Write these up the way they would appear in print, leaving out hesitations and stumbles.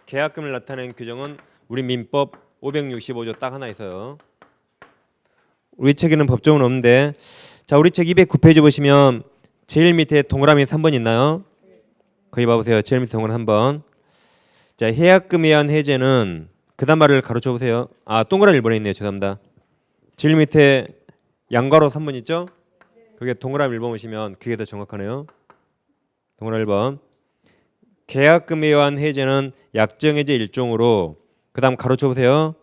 계약금을 나타내는 규정은 우리 민법 565조 딱 하나 있어요. 우리 책에는 법정은 없는데, 자, 우리 책 209페이지 보시면 제일 밑에 동그라미 3번 있나요? 거기 봐보세요. 제일 밑에 동그라미 3번. 자, 해약금에 의한 해제는 그다음 말을 가로쳐 보세요. 아, 동그라미 1번에 있네요. 죄송합니다. 제일 밑에 양가로 3번 있죠? 그게 동그라미 1번 보시면 그게 더 정확하네요. 동그라미 1번. 계약금에 의한 해제는 약정해제 일종으로, 그다음 가로쳐 보세요.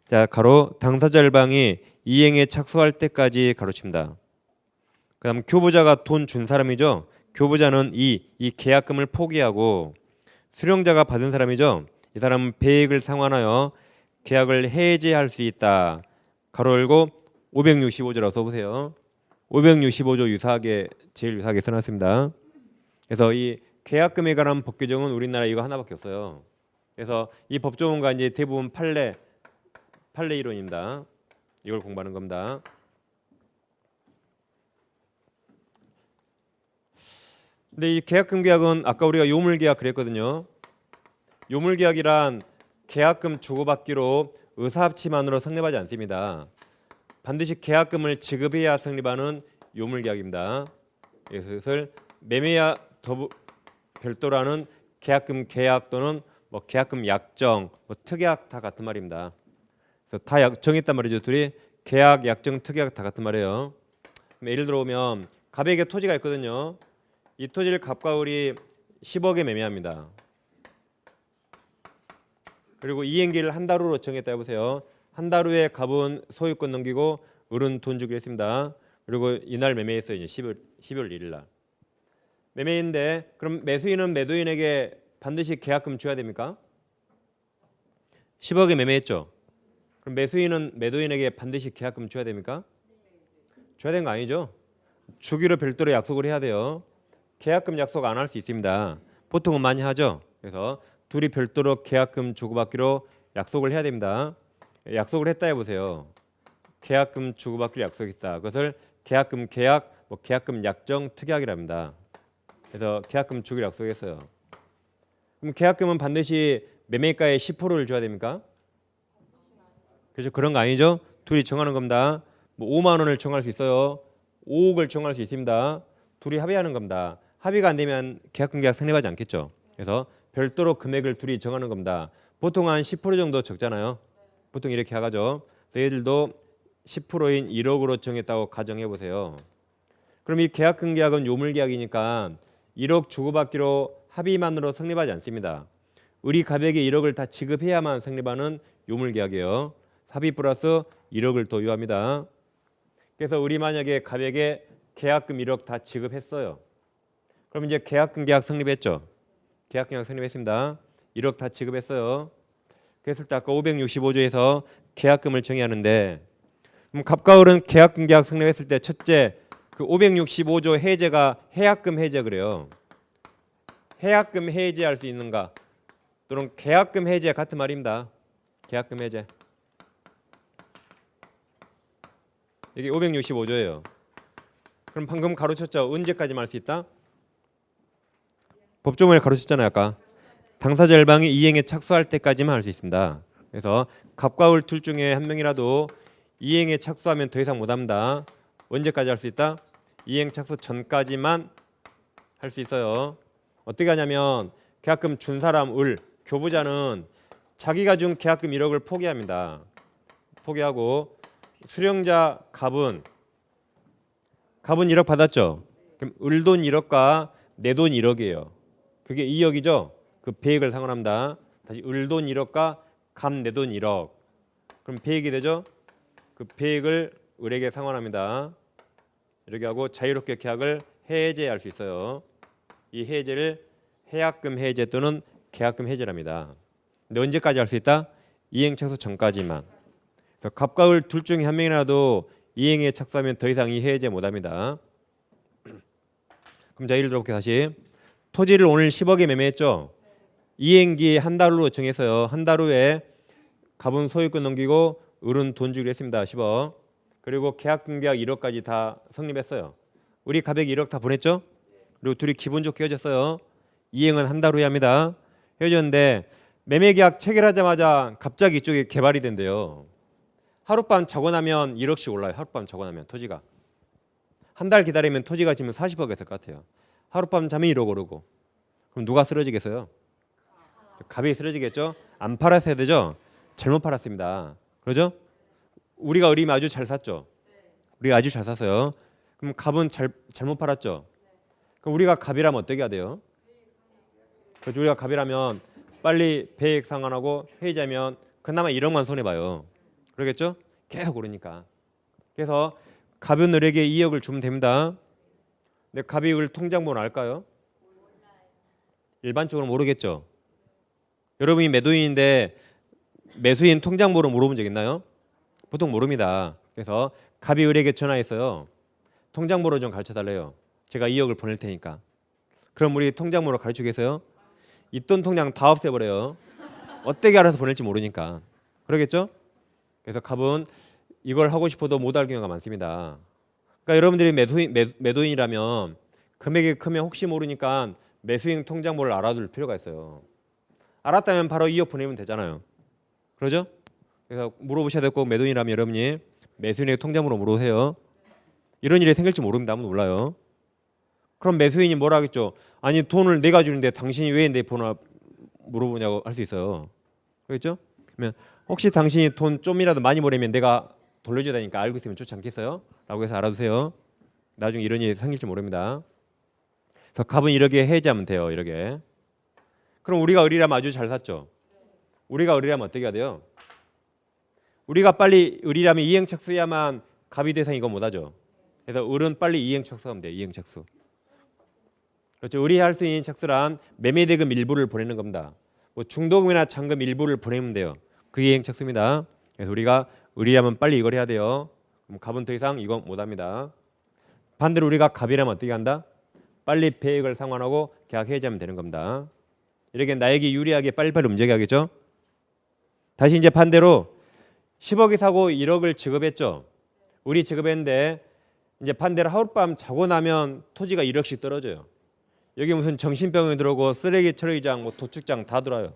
자, 가로 당사자 일방이 이행에 착수할 때까지 가로칩니다. 그다음 교부자가 돈 준 사람이죠. 교부자는 이 계약금을 포기하고 수령자가 받은 사람이죠. 이 사람은 배액을 상환하여 계약을 해제할 수 있다. 가로 열고 565조라고 써보세요. 565조 유사하게 제일 유사하게 써놨습니다. 그래서 이 계약금에 관한 법 규정은 우리나라 이거 하나밖에 없어요. 그래서 이 법조문과 이제 대부분 판례 이론입니다. 이걸 공부하는 겁니다. 근데 이 계약금 계약은 아까 우리가 요물계약 그랬거든요. 요물계약이란 계약금 주고받기로 의사합치만으로 성립하지 않습니다. 반드시 계약금을 지급해야 성립하는 요물계약입니다. 이것을 매매와 별도로 하는 계약금 계약 또는 뭐 계약금 약정, 뭐 특약 다 같은 말입니다. 그래서 다 정했단 말이죠. 둘이 계약, 약정, 특약 다 같은 말이에요. 예를 들어보면 갑에게 토지가 있거든요. 이 토지를 갑과 을이 10억에 매매합니다. 그리고 이행기를 한 달 후로 정했다 해보세요. 한 달 후에 갑은 소유권 넘기고 을은 돈 주기로 했습니다. 그리고 이날 매매했어요. 이제 10월 1일 날. 매매인데 그럼 매수인은 매도인에게 반드시 계약금 줘야 됩니까? 10억에 매매했죠. 그럼 매수인은 매도인에게 반드시 계약금 줘야 됩니까? 줘야 되는 거 아니죠. 주기로 별도로 약속을 해야 돼요. 계약금 약속 안 할 수 있습니다. 보통은 많이 하죠. 그래서 둘이 별도로 계약금 주고받기로 약속을 해야 됩니다. 약속을 했다 해보세요. 계약금 주고받기로 약속했다. 그것을 계약금 계약, 뭐 계약금 약정, 특약이랍니다. 그래서 계약금 주기로 약속했어요. 그럼 계약금은 반드시 매매가의 10%를 줘야 됩니까? 그래서 그런 거 아니죠? 둘이 정하는 겁니다. 뭐 5만 원을 정할 수 있어요. 5억을 정할 수 있습니다. 둘이 합의하는 겁니다. 합의가 안 되면 계약금 계약 성립하지 않겠죠. 그래서 별도로 금액을 둘이 정하는 겁니다. 보통 한 10% 정도 적잖아요. 보통 이렇게 하죠. 그래서 얘들도 10%인 1억으로 정했다고 가정해 보세요. 그럼 이 계약금 계약은 요물 계약이니까 1억 주고받기로 합의만으로 성립하지 않습니다. 을이 갑에게 1억을 다 지급해야만 성립하는 요물 계약이에요. 합의 플러스 1억을 더 요합니다. 그래서 을이 만약에 갑에게 계약금 1억 다 지급했어요. 그럼 이제 계약금 계약 성립했죠. 계약금 계약 성립했습니다. 1억 다 지급했어요. 그랬을 때 아까 565조에서 계약금을 정의하는데, 그럼 갑과 을은 계약금 계약 성립했을 때 첫째 그 565조 해제가 해약금 해제 그래요. 해약금 해제할 수 있는가? 또는 계약금 해제 같은 말입니다. 계약금 해제. 이게 565조예요. 그럼 방금 가로쳤죠. 언제까지만 할 수 있다? 법조문에 가로쳤잖아요. 아까 당사자 일방이 이행에 착수할 때까지만 할 수 있습니다. 그래서 갑과 을 둘 중에 한 명이라도 이행에 착수하면 더 이상 못합니다. 언제까지 할 수 있다? 이행 착수 전까지만 할 수 있어요. 어떻게 하냐면 계약금 준 사람 을, 교부자는 자기가 준 계약금 1억을 포기합니다. 포기하고 수령자 갑은 1억 받았죠. 그럼 을 돈 1억과 내 돈 1억이에요. 그게 2억이죠. 그 배액을 상환합니다. 다시 을 돈 1억과 갑 내 돈 1억. 그럼 배액이 되죠. 그 배액을 을에게 상환합니다. 이렇게 하고 자유롭게 계약을 해제할 수 있어요. 이 해제를 해약금 해제 또는 계약금 해제랍니다. 근데 언제까지 할 수 있다? 이행 착수 전까지만. 그래서 갑과 을 둘 중에 한 명이라도 이행에 착수하면 더 이상 이 해제 못합니다. 그럼 자, 예를 들어볼게요. 다시 토지를 오늘 10억에 매매했죠. 이행기 한 달 후로 정해서요. 한 달 후에 갑은 소유권 넘기고 을은 돈 주기로 했습니다. 10억. 그리고 계약금 계약 1억까지 다 성립했어요. 우리 갑에게 1억 다 보냈죠. 그리고 둘이 기분 좋게 헤어졌어요. 이행은 한 달 후에 합니다. 헤어졌는데 매매 계약 체결하자마자 갑자기 이쪽에 개발이 된대요. 하룻밤 자고 나면 1억씩 올라요. 하룻밤 자고 나면 토지가. 한 달 기다리면 토지가 지금 40억 했을 것 같아요. 하룻밤 자면 1억 오르고. 그럼 누가 쓰러지겠어요? 갑이 쓰러지겠죠? 안 팔았어야 되죠? 잘못 팔았습니다. 그러죠? 우리가 의리면 아주 잘 샀죠? 우리가 아주 잘 샀어요. 그럼 갑은 잘못 팔았죠? 그럼 우리가 갑이라면 어떻게 해야 돼요? 그렇죠? 우리가 갑이라면 빨리 배액 상환하고 해지하면 그나마 1억만 손해봐요. 그러겠죠? 계속 오르니까. 그래서 갑은 을에게 2억을 주면 됩니다. 근데 갑이 을 통장번호 알까요? 일반적으로 모르겠죠? 여러분이 매도인인데 매수인 통장번호 물어본 적 있나요? 보통 모릅니다. 그래서 갑이 을에게 전화했어요. 통장번호 좀 가르쳐달래요. 제가 2억을 보낼 테니까. 그럼 우리 통장번호 가르치겠어요? 있던 통장 다 없애버려요. 어떻게 알아서 보낼지 모르니까. 그러겠죠? 그래서 갑은 이걸 하고 싶어도 못할 경우가 많습니다. 그러니까 여러분들이 매도인이라면 금액이 크면 혹시 모르니까 매수인 통장번호를 알아둘 필요가 있어요. 알았다면 바로 2억 보내면 되잖아요. 그러죠? 그래서 물어보셔야 될 거 매도인이라면 여러분이 매수인에게 통장번호 물어보세요. 이런 일이 생길지 모릅니다. 아무도 몰라요. 그럼 매수인이 뭐라 하겠죠? 아니 돈을 내가 주는데 당신이 왜 내 번호 물어보냐고 할 수 있어요. 그렇죠? 그러면 혹시 당신이 돈 좀이라도 많이 보내면 내가 돌려줘야 되니까 알고 있으면 좋지 않겠어요? 라고 해서 알아두세요. 나중에 이런 일이 생길지 모릅니다. 그래서 갑은 이렇게 해지하면 돼요. 이렇게. 그럼 우리가 을이라면 아주 잘 샀죠. 우리가 을이라면 어떻게 해야 돼요? 우리가 빨리 을이라면 이행 착수해야만 갑이 대상 이거 못하죠. 그래서 을은 빨리 이행 착수하면 돼요. 이행 착수. 그렇죠. 을이 할 수 있는 착수란 매매대금 일부를 보내는 겁니다. 뭐 중도금이나 잔금 일부를 보내면 돼요. 그게 이행 착수입니다. 그래서 우리가 을이라면 빨리 이걸 해야 돼요. 그럼 갑은 더 이상 이거 못합니다. 반대로 우리가 갑이라면 어떻게 한다? 빨리 배액을 상환하고 계약 해지하면 되는 겁니다. 이렇게 나에게 유리하게 빨리빨리 움직여야겠죠. 다시 이제 반대로 10억이 사고 1억을 지급했죠. 우리 지급했는데 이제 반대로 하룻밤 자고 나면 토지가 1억씩 떨어져요. 여기 무슨 정신병이 들어오고 쓰레기 처리장, 뭐 도축장 다 들어요.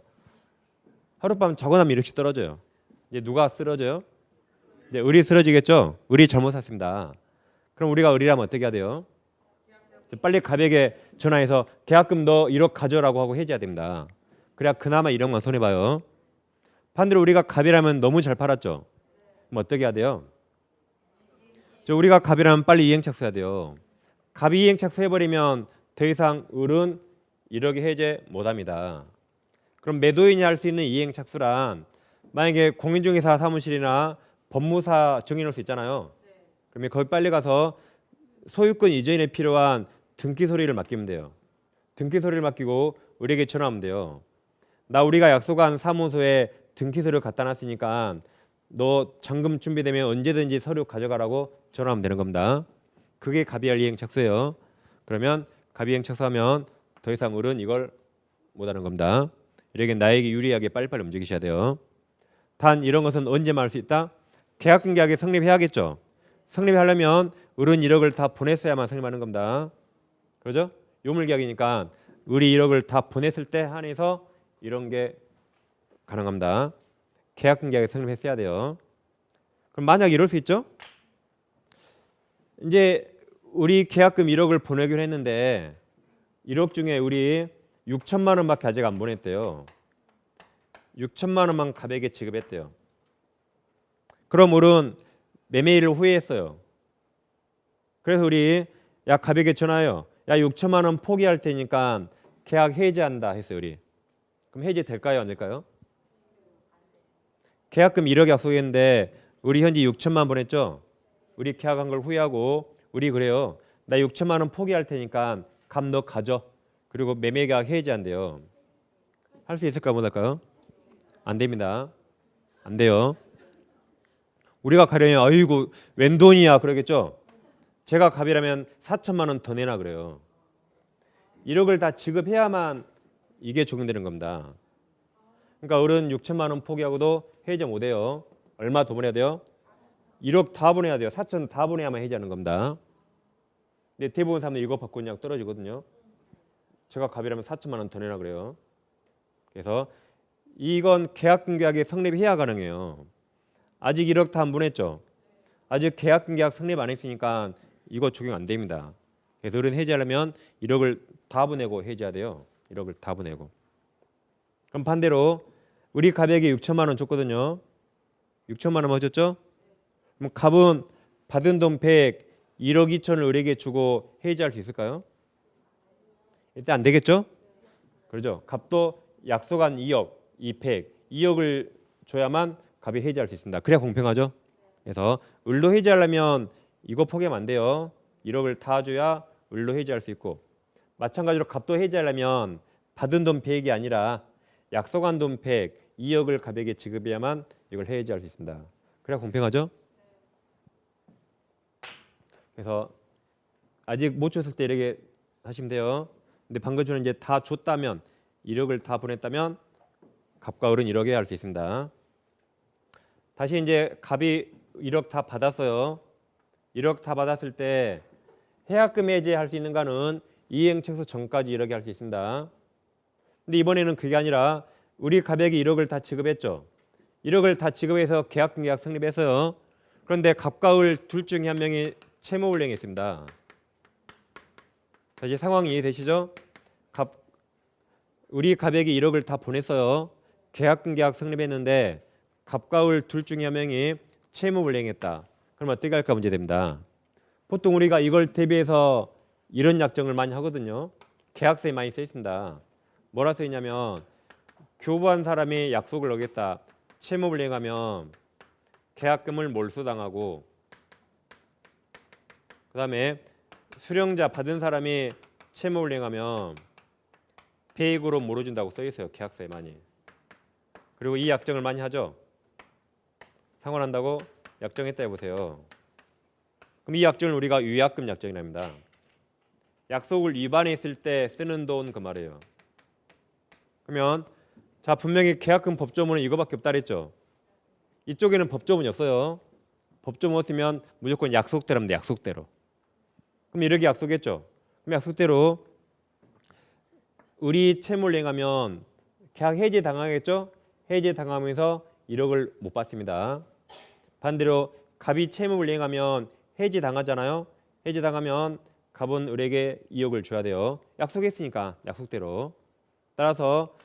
하룻밤 자고 나면 1억씩 떨어져요. 이제 누가 쓰러져요? 이제 을이 쓰러지겠죠. 을이 잘못 샀습니다. 그럼 우리가 을이라면 어떻게 해야 돼요? 빨리 갑에게 전화해서 계약금 너 1억 가져라고 하고 해줘야 됩니다. 그래야 그나마 1억만 손해봐요. 반대로 우리가 갑이라면 너무 잘 팔았죠. 그럼 어떻게 해야 돼요? 우리가 갑이라면 빨리 이행 착수해야 돼요. 갑이 이행 착수해버리면 더 이상 을은 1억에 해제 못합니다. 그럼 매도인이 할 수 있는 이행 착수란 만약에 공인중개사 사무실이나 법무사 정해놓을 수 있잖아요. 그러면 거기 빨리 가서 소유권 이전에 필요한 등기 서류를 맡기면 돼요. 등기 서류를 맡기고 우리에게 전화하면 돼요. 나 우리가 약속한 사무소에 등기 서류 갖다 놨으니까 너 잔금 준비되면 언제든지 서류 가져가라고 전화하면 되는 겁니다. 그게 갑이할 이행 착수예요. 그러면 갑이 이행 착수하면 더 이상 을은 이걸 못하는 겁니다. 이렇게 나에게 유리하게 빨리빨리 움직이셔야 돼요. 단 이런 것은 언제만 할 수 있다? 계약금 계약이 성립해야겠죠. 성립하려면 을은 1억을 다 보냈어야만 성립하는 겁니다. 그렇죠? 요물계약이니까 을이 1억을 다 보냈을 때 한해서 이런 게 가능합니다. 계약금 계약이 성립했어야 돼요. 그럼 만약 이럴 수 있죠? 이제 우리 계약금 1억을 보내기로 했는데 1억 중에 우리 6천만 원밖에 아직 안 보냈대요. 6천만 원만 갑에게 지급했대요. 그럼 을은 매매일을 후회했어요. 그래서 우리 야 갑에게 전화해요. 야 6천만 원 포기할 테니까 계약 해지한다 했어요. 우리. 그럼 해지 될까요? 안 될까요? 계약금 1억 약속했는데 우리 현재 6천만 보냈죠. 우리 계약한 걸 후회하고 우리 그래요. 나 6천만 원 포기할 테니까 갑 너 가져. 그리고 매매 계약 해지한대요. 할 수 있을까 못할까요? 안 됩니다. 안 돼요. 우리가 가려면 아이고 웬 돈이야 그러겠죠. 제가 갑이라면 4천만 원 더 내나 그래요. 1억을 다 지급해야만 이게 적용되는 겁니다. 그러니까 을은 6천만 원 포기하고도 해지 못해요. 얼마 더 보내야 돼요? 1억 다 보내야 돼요. 4천 다 보내야만 해지하는 겁니다. 근데 대부분 사람들이 이거 받고 그냥 떨어지거든요. 제가 갑이라면 4천만 원 더 내나 그래요. 그래서 이건 계약금 계약이 성립해야 가능해요. 아직 1억 다 안 보냈죠. 아직 계약금 계약 성립 안 했으니까 이거 적용 안 됩니다. 그래서 어른 해지하려면 1억을 다 보내고 해지해야 돼요. 1억을 다 보내고. 그럼 반대로 우리 갑에게 6천만 원 줬거든요. 6천만 원 줬죠? 그럼 갑은 받은 돈 100, 1억 2천을 을에게 주고 해지할 수 있을까요? 일단 안 되겠죠? 그러죠. 갑도 약속한 2억, 200, 2억을 줘야만 갑이 해지할 수 있습니다. 그래야 공평하죠? 그래서 을로 해지하려면 이거 포기하면 안 돼요. 1억을 다 줘야 을로 해지할 수 있고, 마찬가지로 갑도 해지하려면 받은 돈 100이 아니라 약속한 돈 100, 2억을 갑에게 지급해야만 이걸 해지할 수 있습니다. 그래야 공평하죠? 그래서 아직 못 줬을 때 이렇게 하시면 돼요. 근데 방금 전에 이제 다 줬다면 1억을 다 보냈다면 갑과 을은 1억에 할 수 있습니다. 다시 이제 갑이 1억 다 받았어요. 1억 다 받았을 때 해약금 해지할 수 있는가는 이행청소 전까지 1억에 할 수 있습니다. 근데 이번에는 그게 아니라 우리 갑에게 1억을 다 지급했죠. 1억을 다 지급해서 계약금 계약 성립했어요. 그런데 갑과 을 둘 중에 한 명이 채무 불이행했습니다. 다시 상황이 이해되시죠? 우리 갑에게 1억을 다 보냈어요. 계약금 계약 성립했는데 갑과 을 둘 중에 한 명이 채무 불이행했다. 그럼 어떻게 할까 문제됩니다. 보통 우리가 이걸 대비해서 이런 약정을 많이 하거든요. 계약서에 많이 써 있습니다. 뭐라 써 있냐면 교부한 사람이 약속을 어겼다. 채무 불이행하면 계약금을 몰수당하고, 그 다음에 수령자 받은 사람이 채무 불이행하면 배액으로 물어준다고 써 있어요. 계약서에 많이. 그리고 이 약정을 많이 하죠. 상환한다고 약정했다 해보세요. 그럼 이 약정을 우리가 위약금 약정이라 합니다. 약속을 위반했을 때 쓰는 돈 그 말이에요. 그러면 자, 분명히 계약금 법조문은 이거밖에 없다 그랬죠. 이쪽에는 법조문이 없어요. 법조문 없으면 무조건 약속대로 합니다. 약속대로. 그럼 이렇게 약속했죠. 그럼 약속대로 을이 채무를 행하면 계약 해지 당하겠죠. 해지 당하면서 1억을 못 받습니다. 반대로 갑이 채무를 행하면 해지 당하잖아요. 해지 당하면 갑은 을에게 2억을 줘야 돼요. 약속했으니까 약속대로. 따라서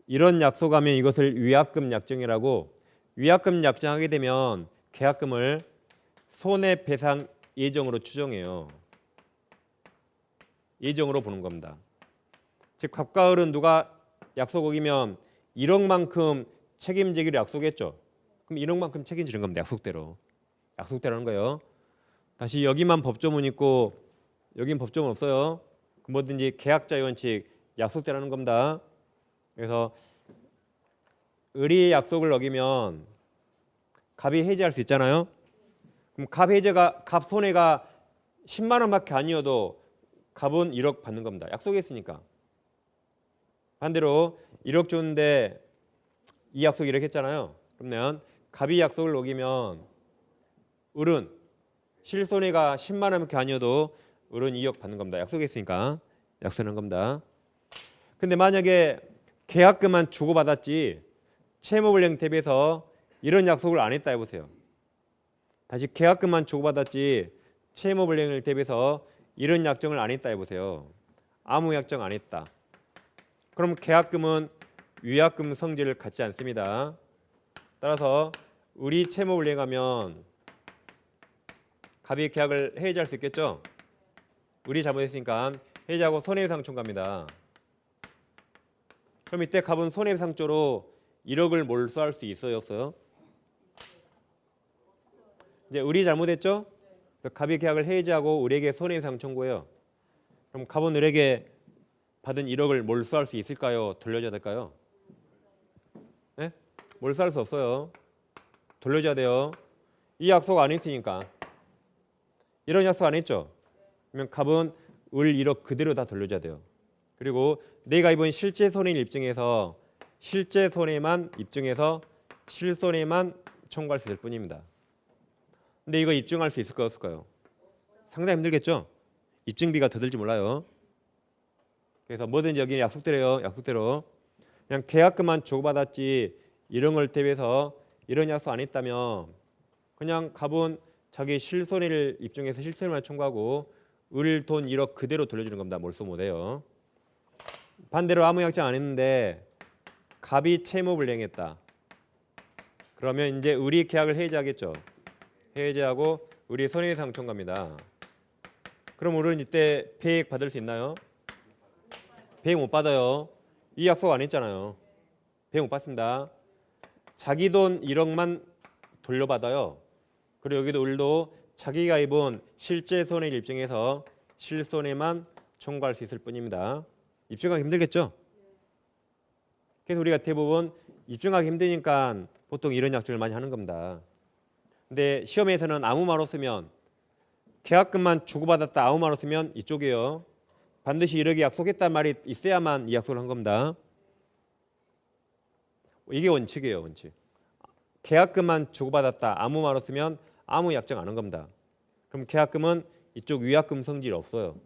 이런 약속하면 이것을 위약금 약정이라고, 위약금 약정하게 되면 계약금을 손해배상 예정으로 추정해요. 예정으로 보는 겁니다. 즉 갑과 을은 누가 약속 어기면 1억만큼 책임지기로 약속했죠. 그럼 1억만큼 책임지는 겁니다. 약속대로. 약속대로 하는 거예요. 다시 여기만 법조문 있고 여긴 법조문 없어요. 뭐든지 계약자의 원칙 약속대로 하는 겁니다. 그래서 을이 약속을 어기면 갑이 해지할 수 있잖아요. 그럼 갑 손해가 10만 원밖에 아니어도 갑은 1억 받는 겁니다. 약속했으니까. 반대로 1억 줬는데 이 약속 이렇게 했잖아요. 그러면 갑이 약속을 어기면 을은 실손해가 10만 원밖에 아니어도 을은 2억 받는 겁니다. 약속했으니까 약속하는 겁니다. 근데 만약에 계약금만 주고받았지 채무불이행 대비해서 이런 약속을 안 했다 해보세요. 다시 계약금만 주고받았지 채무불이행을 대비해서 이런 약정을 안 했다 해보세요. 아무 약정 안 했다. 그럼 계약금은 위약금 성질을 갖지 않습니다. 따라서 을이 채무불이행하면 갑이 계약을 해지할 수 있겠죠. 을이 잘못했으니까 해지하고 손해배상 청구합니다. 그럼 이때 갑은 손해배상조로 1억을 몰수할 수 있어요, 없어요? 이제 을이 잘못했죠? 갑이 계약을 해지하고 을에게 손해배상 청구해요. 그럼 갑은 을에게 받은 1억을 몰수할 수 있을까요? 돌려줘야 될까요? 네? 몰수할 수 없어요. 돌려줘야 돼요. 이 약속 안 했으니까. 이런 약속 안 했죠? 그러면 갑은 을 1억 그대로 다 돌려줘야 돼요. 그리고 내가 입은 실제 손해를 입증해서 실제 손해만 입증해서 실손해만 청구할 수 있을 뿐입니다. 근데 이거 입증할 수 있을까요? 없을까요? 상당히 힘들겠죠? 입증비가 더 들지 몰라요. 그래서 뭐든지 여기 약속대로요. 약속대로. 그냥 계약금만 주고받았지 이런 걸 대비해서 이런 약속 안 했다면 그냥 갑은 자기 실손해를 입증해서 실손해만 청구하고 을 돈 1억 그대로 돌려주는 겁니다. 몰수 못해요. 반대로 아무 약정 안 했는데 갑이 채무불이행했다. 그러면 이제 을이 계약을 해지하겠죠. 해지하고 을이 손해배상 청구합니다. 그럼 을은 이때 배액 받을 수 있나요? 배액 못 받아요. 이 약속 안 했잖아요. 배액 못 받습니다. 자기 돈 1억만 돌려받아요. 그리고 여기도 을도 자기가 입은 실제 손해를 입증해서 실손해만 청구할 수 있을 뿐입니다. 입증하기 힘들겠죠? 그래서 우리가 대부분 입증하기 힘드니까 보통 이런 약정을 많이 하는 겁니다. 근데 시험에서는 아무 말 없으면 계약금만 주고받았다 아무 말 없으면 이쪽이에요. 반드시 이렇게 약속했단 말이 있어야만 이 약속을 한 겁니다. 이게 원칙이에요. 원칙. 계약금만 주고받았다 아무 말 없으면 아무 약정 안 한 겁니다. 그럼 계약금은 이쪽 위약금 성질이 없어요.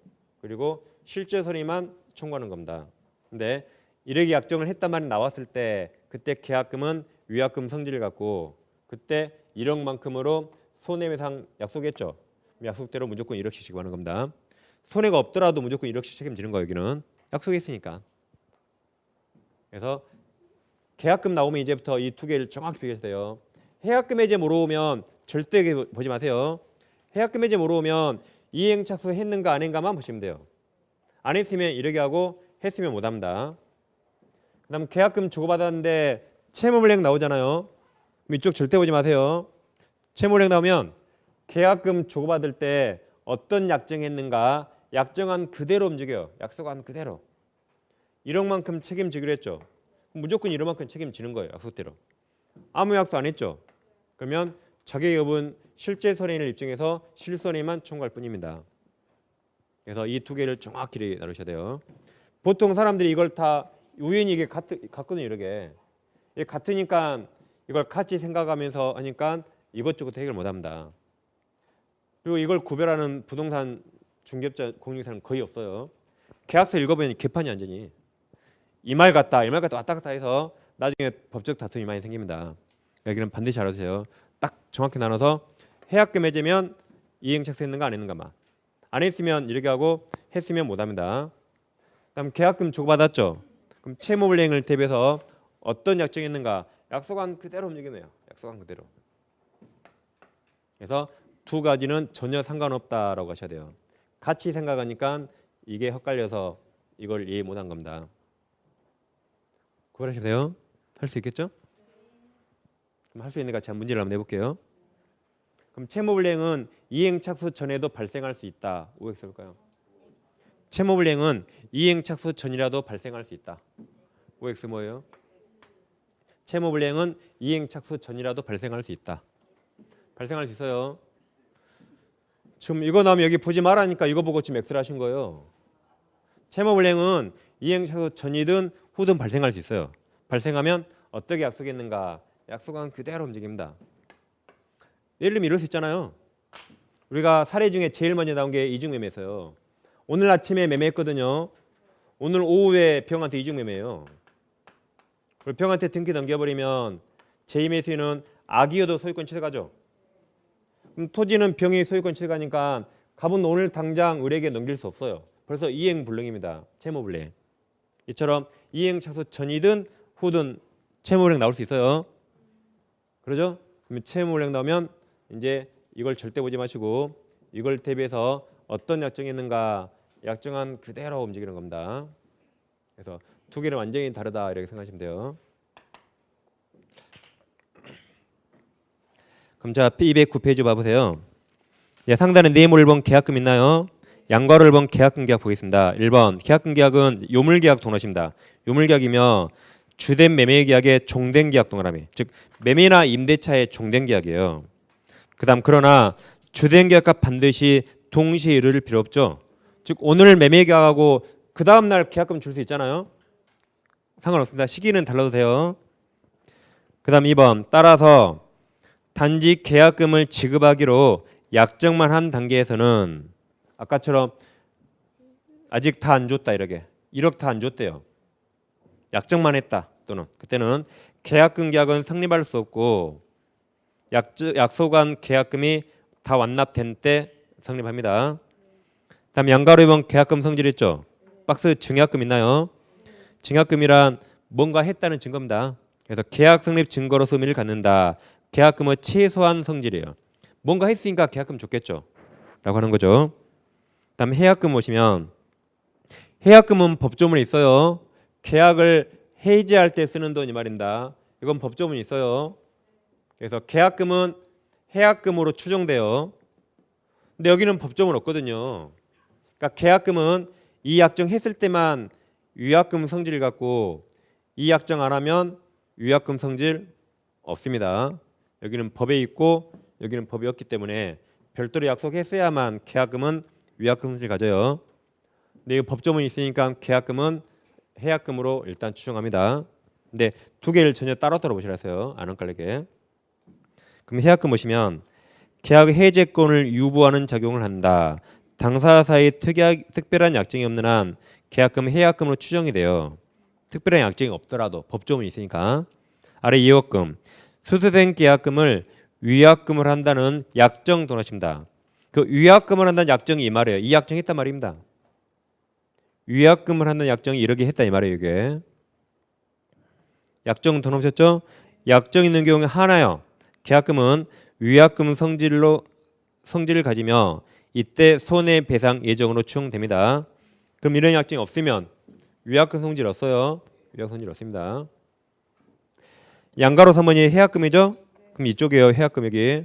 그리고 실제 손해만 청구하는 겁니다. 근데 이렇게 약정을 했단 말이 나왔을 때 그때 계약금은 위약금 성질을 갖고 그때 1억만큼으로 손해배상 약속했죠. 약속대로 무조건 1억씩 지급하는 겁니다. 손해가 없더라도 무조건 1억씩 책임지는 거예요. 여기는 약속했으니까. 그래서 계약금 나오면 이제부터 이 두 개를 정확히 비교해야 돼요. 해약금 해제 물어오면 절대 보지 마세요. 해약금 해제 물어오면 이행 착수했는가 안 했는가만 보시면 돼요. 안 했으면 이렇게 하고 했으면 못합니다. 그다음 계약금 주고받았는데 채무불이행 나오잖아요. 그럼 이쪽 절대 보지 마세요. 채무불이행 나오면 계약금 주고받을 때 어떤 약정했는가 약정한 그대로 움직여요. 약속한 그대로. 1억만큼 책임지기로 했죠. 무조건 1억만큼 책임지는 거예요. 약속대로. 아무 약속 안 했죠. 그러면 자기 여부는 실제 손해를 입증해서 실손해만 청구할 뿐입니다. 그래서 이 두 개를 정확히 나누셔야 돼요. 보통 사람들이 이걸 다 우연히 이게 같거든요. 이렇게. 이게 같으니까 이걸 같이 생각하면서 하니까 이것저것 해결 못합니다. 그리고 이걸 구별하는 부동산 중개업자 공인사는 거의 없어요. 계약서 읽어보면 개판이 완전히 이 말 같다 이 말 같다 왔다 갔다 해서 나중에 법적 다툼이 많이 생깁니다. 여기는 반드시 알아두세요. 딱 정확히 나눠서 해약금 해제면 이행 착수했는가 안 했는가만. 안 했으면 이렇게 하고 했으면 못합니다. 그다음 계약금 주고받았죠. 그럼 채무불이행을 대비해서 어떤 약정했는가 약속한 그대로 움직이네요. 약속한 그대로. 그래서 두 가지는 전혀 상관없다라고 하셔야 돼요. 같이 생각하니까 이게 헷갈려서 이걸 이해 못한 겁니다. 구별하시면 돼요. 할 수 있겠죠? 그럼 할 수 있는 같이 한 문제를 한번 해볼게요. 그럼 채무불이행은 이행 착수 전에도 발생할 수 있다. OX 볼까요? 채무불이행은 이행 착수 전이라도 발생할 수 있다. OX 뭐예요? 채무불이행은 이행 착수 전이라도 발생할 수 있다. 발생할 수 있어요. 지금 이거 나오면 여기 보지 말라니까 이거 보고 지금 X를 하신 거예요. 채무불이행은 이행 착수 전이든 후든 발생할 수 있어요. 발생하면 어떻게 약속했는가 약속한 그대로 움직입니다. 예를 들면 이럴 수 있잖아요. 우리가 사례 중에 제일 먼저 나온 게 이중매매에서요. 오늘 아침에 매매했거든요. 오늘 오후에 병한테 이중매매예요. 그리고 병한테 등기 넘겨버리면 제2의 수인은 악이어도 소유권 취득하죠. 그럼 토지는 병이 소유권 취득하니까 갑은 오늘 당장 을에게 넘길 수 없어요. 그래서 이행불능입니다. 채무불이행. 이처럼 이행 착수 전이든 후든 채무불이행 나올 수 있어요. 그러죠? 그러면 채무불이행 나오면 이제 이걸 절대 보지 마시고 이걸 대비해서 어떤 약정했는가 약정한 그대로 움직이는 겁니다. 그래서 두 개는 완전히 다르다 이렇게 생각하시면 돼요. 그럼 자 209페이지 봐보세요. 상단에 네모를 본 계약금 있나요? 양괄호를 본 계약금 계약 보겠습니다. 1번 계약금 계약은 요물계약 동일하십니다. 요물계약이며 주된 매매 계약의 종된 계약 동일함이 즉 매매나 임대차의 종된 계약이에요. 그다음 그러나 주된 계약과 반드시 동시에 이룰 필요 없죠. 즉 오늘 매매 계약하고 그 다음 날 계약금 줄 수 있잖아요. 상관없습니다. 시기는 달라도 돼요. 그다음 2번 따라서 단지 계약금을 지급하기로 약정만 한 단계에서는 아까처럼 아직 다 안 줬다 이렇게 1억 다 안 줬대요. 약정만 했다. 또는 그때는 계약금 계약은 성립할 수 없고 약속한 계약금이 다 완납된 때 성립합니다. 다음 양가로 2번 계약금 성질했죠. 박스 증약금 있나요? 증약금이란 뭔가 했다는 증거입니다. 그래서 계약 성립 증거로서 의미를 갖는다. 계약금은 최소한 성질이에요. 뭔가 했으니까 계약금 줬겠죠. 라고 하는 거죠. 다음 해약금 보시면 해약금은 법조문에 있어요. 계약을 해지할 때 쓰는 돈 이 말입니다. 이건 법조문이 있어요. 그래서 계약금은 해약금으로 추정돼요. 근데 여기는 법조문 없거든요. 그러니까 계약금은 이 약정 했을 때만 위약금 성질 갖고 이 약정 안 하면 위약금 성질 없습니다. 여기는 법에 있고 여기는 법이 없기 때문에 별도로 약속했어야만 계약금은 위약금 성질 가져요. 근데 이 법조문이 있으니까 계약금은 해약금으로 일단 추정합니다. 근데 두 개를 전혀 따로따로 보시라서요. 안 헷갈리게. 그럼 해약금 보시면 계약 해제권을 유보하는 작용을 한다. 당사자 사이 특별한 약정이 없는 한 계약금 해약금으로 추정이 돼요. 특별한 약정이 없더라도 법조문이 있으니까. 아래 이억금 수수된 계약금을 위약금을 한다는 약정 동하십니다. 그 위약금을 한다는 약정이 이 말이에요. 이 약정 했단 말입니다. 위약금을 한다는 약정이 이렇게 했다 이 말이에요. 이게 약정 동하셨죠? 약정 있는 경우에 하나요. 계약금은 위약금 성질을 가지며 이때 손해배상 예정으로 추정됩니다. 그럼 이런 약정이 없으면 위약금 성질 없어요. 위약금 성질 없습니다. 양가로 3번이 해약금이죠? 그럼 이쪽이에요. 해약금 여기.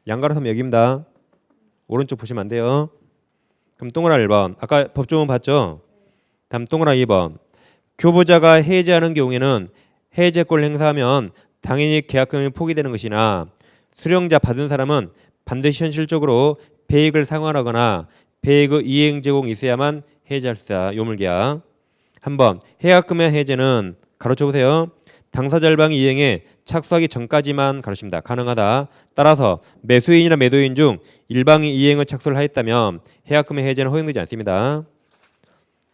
양가로 3번 여기입니다. 오른쪽 보시면 안 돼요. 그럼 동그라미 1번. 아까 법조문 봤죠? 다음 동그라미 2번. 교부자가 해지하는 경우에는 해제권을 행사하면 당연히 계약금이 포기되는 것이나 수령자 받은 사람은 반드시 현실적으로 배액을 상환하거나 배액의 이행 제공이 있어야만 해지할 수 있다. 요물계약. 한번 해약금의 해제는 가로쳐 보세요. 당사자 일방이 이행에 착수하기 전까지만 가르칩니다. 가능하다. 따라서 매수인이나 매도인 중 일방이 이행을 착수를 하였다면 해약금의 해제는 허용되지 않습니다.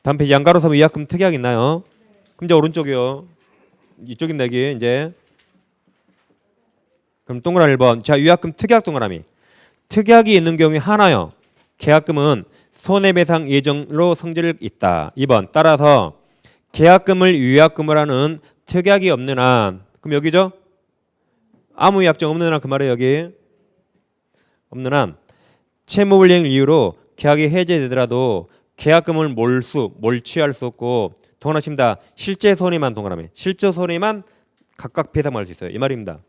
다음 페이지 양가로 3번 위약금 특약 있나요? 그럼 이제 오른쪽이요. 이쪽입니다. 여기 이제. 그럼 동그라미 1번. 자, 위약금 특약 동그라미. 특약이 있는 경우에 하나요. 계약금은 손해배상 예정으로 성질이 있다. 2번. 따라서 계약금을 위약금으로 하는 특약이 없는 한, 그럼 여기죠? 아무 약정 없는 한 그 말이에요. 여기 없는 한 채무불이행 이유로 계약이 해제되더라도 계약금을 몰취할 수 없고 동원하십니다. 실제 손해만 동원하면 실제 손해만 각각 배상할 수 있어요. 이 말입니다.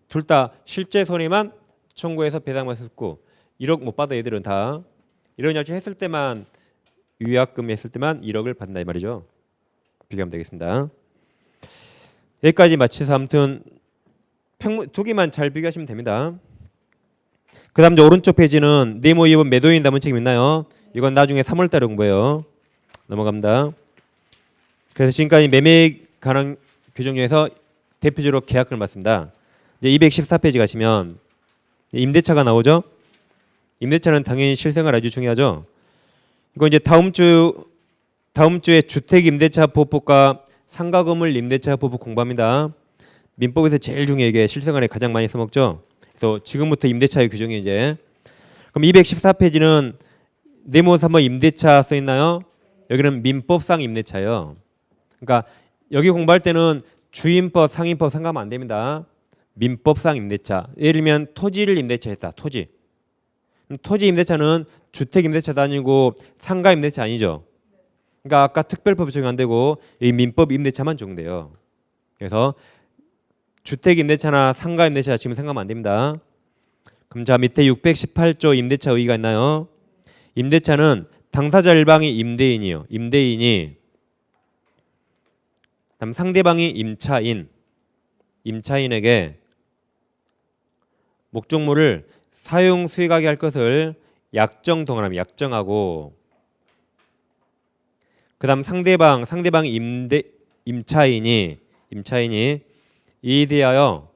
둘 다 실제 손해만 청구해서 배상할 수 있고 1억 못 받아 얘들은 다 이런 약정 했을 때만 위약금 했을 때만 1억을 받는다 이 말이죠. 비교하면 되겠습니다. 여기까지 마치서 아무튼 두 개만 잘 비교하시면 됩니다. 그 다음 이제 오른쪽 페이지는 네모 2번 매도인 담은 책임 있나요? 이건 나중에 3월달에 공부해요. 넘어갑니다. 그래서 지금까지 매매에 관한 규정 중에서 대표적으로 계약금을 봤습니다. 이제 214페이지 가시면 임대차가 나오죠. 임대차는 당연히 실생활 아주 중요하죠. 이거 이제 다음 주에 주택임대차보호법과 상가건물 임대차보호법 공부합니다. 민법에서 제일 중요해. 이게 실생활에 가장 많이 써먹죠. 그래서 지금부터 임대차의 규정이 이제 그럼 214페이지는 네모 3번 임대차 써 있나요? 여기는 민법상 임대차예요. 그러니까 여기 공부할 때는 주임법, 상임법 상관하면 안 됩니다. 민법상 임대차. 예를 들면 토지를 임대차했다. 토지 임대차는 주택 임대차도 아니고 상가 임대차 아니죠. 그러니까 아까 특별법 적용 안 되고 이 민법 임대차만 적용돼요. 그래서 주택 임대차나 상가 임대차 지금 생각하면 안 됩니다. 그럼 자 밑에 618조 임대차 의의가 있나요? 임대차는 당사자 일방이 임대인이요. 임대인이 다음 상대방이 임차인에게 목적물을 사용 수익하게 할 것을 약정동원하면 약정하고 그다음 상대방이 임차인이 이에 대하여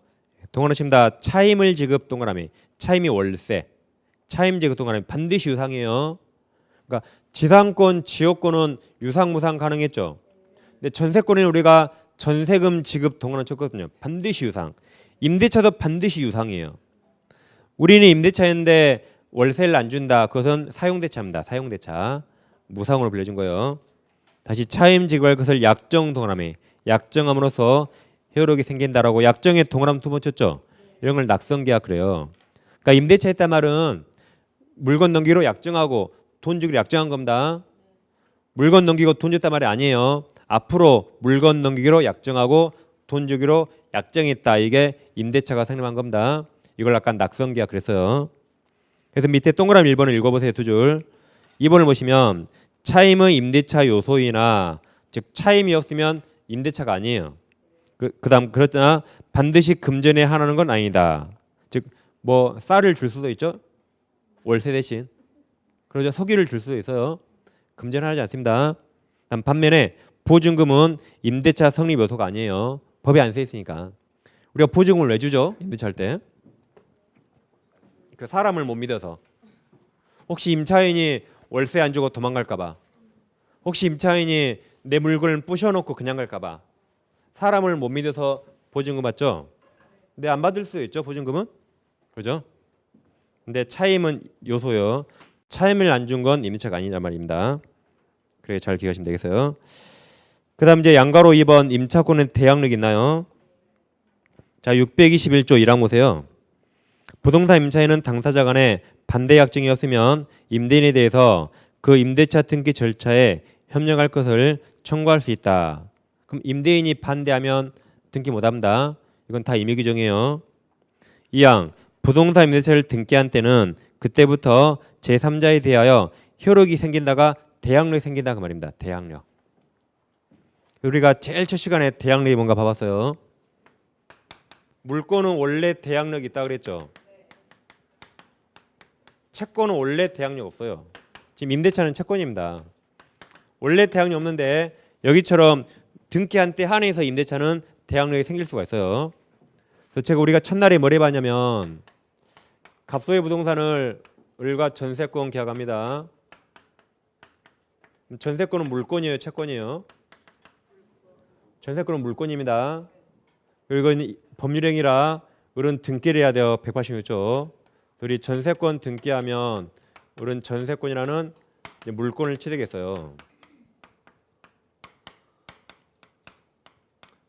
동원하십니다. 차임을 지급 동원함이 차임이 월세 차임 지급 동원함이 반드시 유상이에요. 그러니까 지상권 지역권은 유상 무상 가능했죠. 근데 전세권에는 우리가 전세금 지급 동원은 쳤거든요. 반드시 유상. 임대차도 반드시 유상이에요. 우리는 임대차인데 월세를 안 준다. 그것은 사용대차입니다. 사용대차. 무상으로 빌려준 거예요. 다시 차임 지급할 것을 약정 동원함에 약정함으로써 효력이 생긴다라고 약정에 동원함 두 번 쳤죠. 이런 걸 낙성계약 그래요. 그러니까 임대차 했단 말은 물건 넘기로 약정하고 돈 주기로 약정한 겁니다. 물건 넘기고 돈 줬단 말이 아니에요. 앞으로 물건 넘기기로 약정하고 돈 주기로 약정했다. 이게 임대차가 성립한 겁니다. 이걸 약간 낙성계약 그랬어요. 그래서 밑에 동그라미 1번을 읽어보세요. 두 줄. 2번을 보시면 차임의 임대차 요소이나 즉 차임이 없으면 임대차가 아니에요. 그다음 그렇잖아 반드시 금전에 한하는 건 아니다. 즉 뭐 쌀을 줄 수도 있죠. 월세 대신. 그러죠. 석유를 줄 수도 있어요. 금전하지 않습니다. 다음 반면에 보증금은 임대차 성립 요소가 아니에요. 법에 안 써 있으니까. 우리가 보증금을 왜 주죠? 임대차 할 때. 그 사람을 못 믿어서. 혹시 임차인이 월세 안 주고 도망갈까 봐. 혹시 임차인이 내 물건을 부셔놓고 그냥 갈까 봐. 사람을 못 믿어서 보증금 받죠. 근데 안 받을 수도 있죠. 보증금은. 그죠? 근데 차임은 요소요. 차임을 안 준 건 임대차가 아니란 말입니다. 그래 잘 기억하시면 되겠어요. 그다음 이제 양가로 2번 임차권의 대항력 있나요? 자 621조 1항 보세요. 부동산 임차인은 당사자 간에 반대 약정이 없으면 임대인에 대해서 그 임대차 등기 절차에 협력할 것을 청구할 수 있다. 그럼 임대인이 반대하면 등기 못합니다. 이건 다 임의 규정이에요. 2항 부동산 임대차를 등기한 때는 그때부터 제3자에 대하여 효력이 생긴다가 대항력이 생긴다 그 말입니다. 대항력. 우리가 제일 첫 시간에 대항력이 뭔가 봐봤어요. 물권은 원래 대항력이 있다 그랬죠. 채권은 원래 대항력 없어요. 지금 임대차는 채권입니다. 원래 대항력 없는데 여기처럼 등기한 때 한해서 임대차는 대항력이 생길 수가 있어요. 그래서 제가 우리가 첫날에 뭘 해봤냐면 갑소의 부동산을 을과 전세권 계약합니다. 전세권은 물권이에요, 채권이에요? 전세권은 물권입니다. 그리고 법률행위라 을은 등기를 해야 돼요. 186조. 우리 전세권 등기하면 을은 전세권이라는 물권을 취득했어요.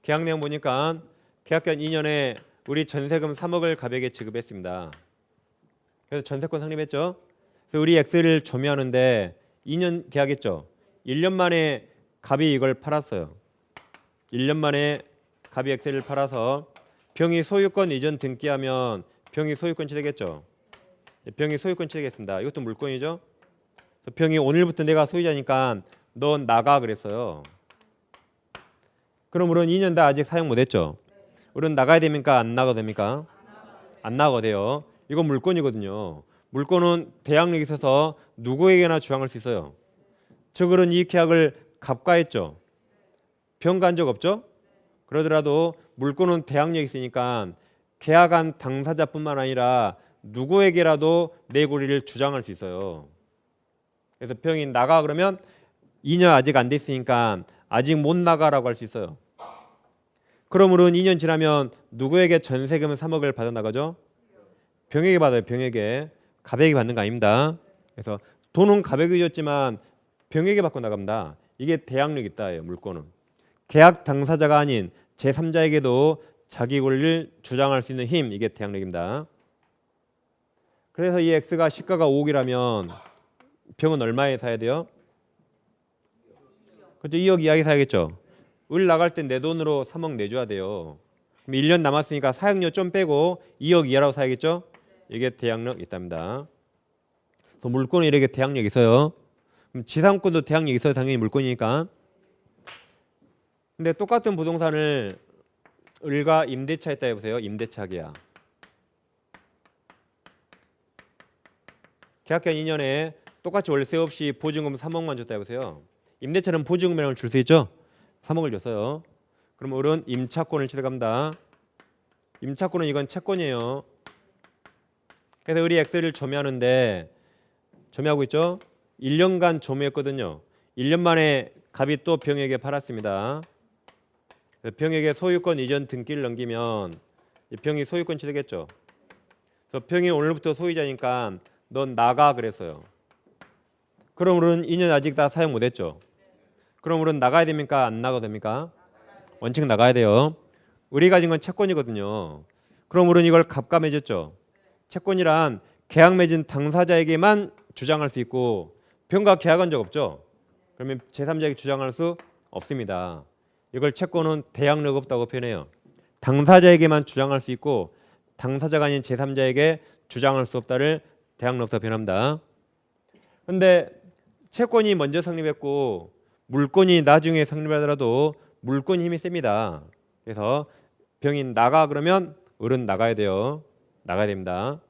계약 내용 보니까 계약기간 2년에 우리 전세금 3억을 갑에게 지급했습니다. 그래서 전세권 성립했죠. 그래서 우리 X를 조매하는데 2년 계약했죠. 1년 만에 갑이 이걸 팔았어요. 1년 만에 갑이 X를 팔아서 병이 소유권 이전 등기하면 병이 소유권 취득했죠. 병이 소유권 취득했습니다. 이것도 물권이죠. 병이 오늘부터 내가 소유자니까 너 나가 그랬어요. 그럼 우리는 2년 다 아직 사용 못했죠. 우리는 나가야 됩니까? 안 나가도 됩니까? 안 나가도 돼요. 이건 물권이거든요. 물권은 대항력이 있어서 누구에게나 주장할 수 있어요. 저들은 이 계약을 갑과 했죠. 병간 적 없죠. 그러더라도 물권은 대항력이 있으니까 계약한 당사자뿐만 아니라 누구에게라도 내 권리를 주장할 수 있어요. 그래서 병이 나가 그러면 2년 아직 안 됐으니까 아직 못 나가라고 할 수 있어요. 그러므로 2년 지나면 누구에게 전세금 3억을 받아 나가죠? 병에게 받아요. 병에게. 갑에게 받는 거 아닙니다. 그래서 돈은 갑에게 줬지만 병에게 받고 나갑니다. 이게 대항력 있다예요. 물권은. 계약 당사자가 아닌 제3자에게도 자기 권리를 주장할 수 있는 힘. 이게 대항력입니다. 그래서 이 X가 시가가 5억이라면 병은 얼마에 사야 돼요? 그렇죠. 2억 이하에 사야겠죠. 을 나갈 땐 내 돈으로 3억 내줘야 돼요. 그럼 1년 남았으니까 사용료 좀 빼고 2억 이하라고 사야겠죠. 이게 대항력 있답니다. 또 물권은 이렇게 대항력 있어요. 그럼 지상권도 대항력 있어요. 당연히 물권이니까. 근데 똑같은 부동산을 을과 임대차 했다 해보세요. 임대차 계약. 계약기간 2년에 똑같이 월세 없이 보증금 3억만 줬다 해보세요. 임대차는 보증금이라고 줄 수 있죠. 3억을 줬어요. 그럼 을은 임차권을 취득합니다. 임차권은 이건 채권이에요. 그래서 을이 X를 조매하는데 조매하고 있죠. 1년간 조매했거든요. 1년 만에 갑이 또 병에게 팔았습니다. 병에게 소유권 이전 등기를 넘기면 이 병이 소유권 취득했죠. 그래서 병이 오늘부터 소유자니까 넌 나가 그랬어요. 그럼 우리는 2년 아직 다 사용 못했죠. 그럼 우리는 나가야 됩니까? 안 나가도 됩니까? 원칙 나가야 돼요. 우리 가진 건 채권이거든요. 그럼 우리는 이걸 갑감해줬죠. 채권이란 계약 맺은 당사자에게만 주장할 수 있고 병과 계약한 적 없죠. 그러면 제3자에게 주장할 수 없습니다. 이걸 채권은 대항력 없다고 표현해요. 당사자에게만 주장할 수 있고 당사자가 아닌 제3자에게 주장할 수 없다를 대항력 없다고 표현합니다. 그런데 채권이 먼저 성립했고 물권이 나중에 성립하더라도 물권 힘이 셉니다. 그래서 병인 나가 그러면 을은 나가야 돼요. 나가야 됩니다.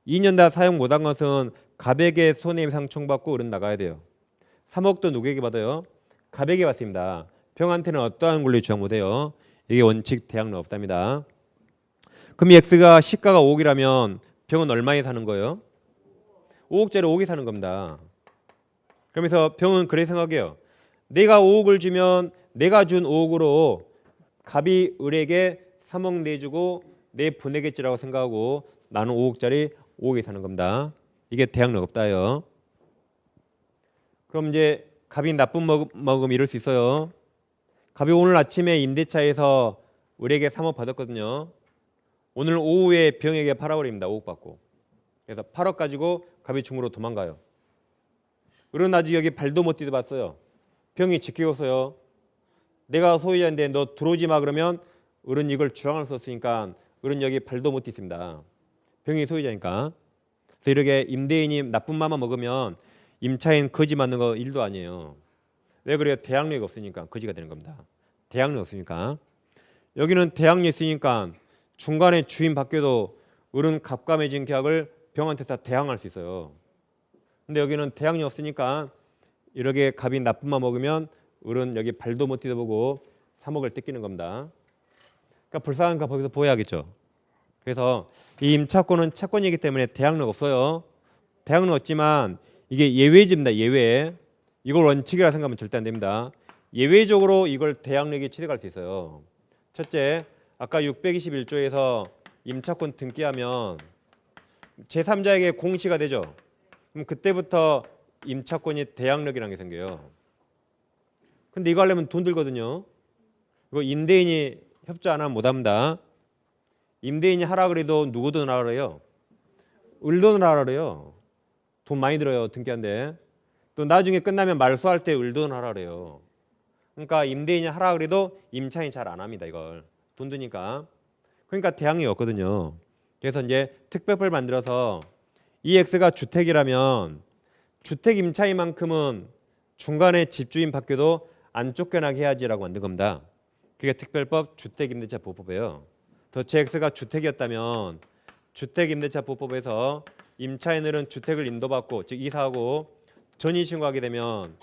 2년 다 사용 못한 것은 갑에게 손해배상 청구받고 을은 나가야 돼요. 3억도 누구에게 받아요? 갑에게 받습니다. 병한테는 어떠한 권리 주장 못해요. 이게 원칙 대항력 없답니다. 그럼 이 X가 시가가 5억이라면 병은 얼마에 사는 거예요? 5억짜리 5억에 사는 겁니다. 그러면서 병은 그래 생각해요. 내가 5억을 주면 내가 준 5억으로 갑이 을에게 3억 내주고 내 보내겠지라고 생각하고 나는 5억짜리 5억에 사는 겁니다. 이게 대항력 없다요. 그럼 이제 갑이 나쁜 먹음 이럴 수 있어요. 갑이 오늘 아침에 임대차에서 을에게 3억 받았거든요. 오늘 오후에 병에게 팔아버립니다. 5억 받고. 그래서 8억 가지고 갑이 중으로 도망가요. 을은 아직 여기 발도 못 디뎌봤어요. 병이 지키고서요. 내가 소유자인데 너 들어오지 마 그러면 을은 이걸 주장할 수 없으니까 을은 여기 발도 못 딛습니다. 병이 소유자니까. 그래서 이렇게 임대인이 나쁜 맘만 먹으면 임차인 거지 맞는 거 일도 아니에요. 왜 그래요? 대항력이 없으니까 거지가 되는 겁니다. 대항력 없으니까. 여기는 대항력이 있으니까 중간에 주인 바뀌어도 을은 갑과 맺은 계약을 병한테 다 대항할 수 있어요. 근데 여기는 대항력이 없으니까 이렇게 갑이 나쁜 맘 먹으면 을은 여기 발도 못 디뎌보고 3억을 뜯기는 겁니다. 그러니까 불쌍한 거 거기서 보여야겠죠. 그래서 이 임차권은 채권이기 때문에 대항력 없어요. 대항력 없지만 이게 예외집니다. 예외. 이걸 원칙이라 생각하면 절대 안 됩니다. 예외적으로 이걸 대항력이 취득할 수 있어요. 첫째, 아까 621조에서 임차권 등기하면 제3자에게 공시가 되죠. 그럼 그때부터 임차권이 대항력이라는 게 생겨요. 근데 이거 하려면 돈 들거든요. 이거 임대인이 협조 안 하면 못합니다. 임대인이 하라 그래도 누구 돈 하라 그래요? 을 돈을 하라 그래요. 돈 많이 들어요. 등기한데. 또 나중에 끝나면 말소할 때 을 돈 하라 그래요. 그러니까 임대인이 하라 그래도 임차인이 잘 안 합니다. 이걸. 돈 드니까. 그러니까 대항력이 없거든요. 그래서 이제 특별법을 만들어서 이 X가 주택이라면 주택 임차인만큼은 중간에 집주인 바뀌어도 안 쫓겨나게 해야지라고 만든 겁니다. 그게 특별법 주택임대차 보호법이에요. 더 제 X가 주택이었다면 주택임대차보호법에서 임차인들은 주택을 인도받고 즉 이사하고 전입신고하게 되면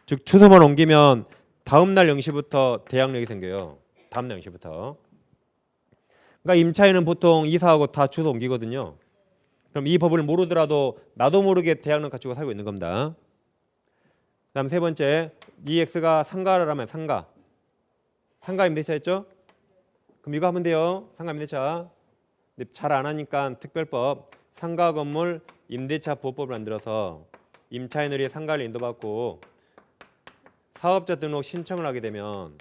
즉 주소만 옮기면 다음날 0시부터 대항력이 생겨요. 다음날 0시부터. 그러니까 임차인은 보통 이사하고 다 주소 옮기거든요. 그럼 이 법을 모르더라도 나도 모르게 대항력 갖추고 살고 있는 겁니다. 그다음 세 번째, 이 X가 상가를 하면 상가 임대차였죠? 그럼 이거 하면 돼요. 상가 임대차. 근데 잘 안 하니까 특별법 상가 건물 임대차 보호법을 만들어서 임차인들이 상가를 인도받고 사업자 등록 신청을 하게 되면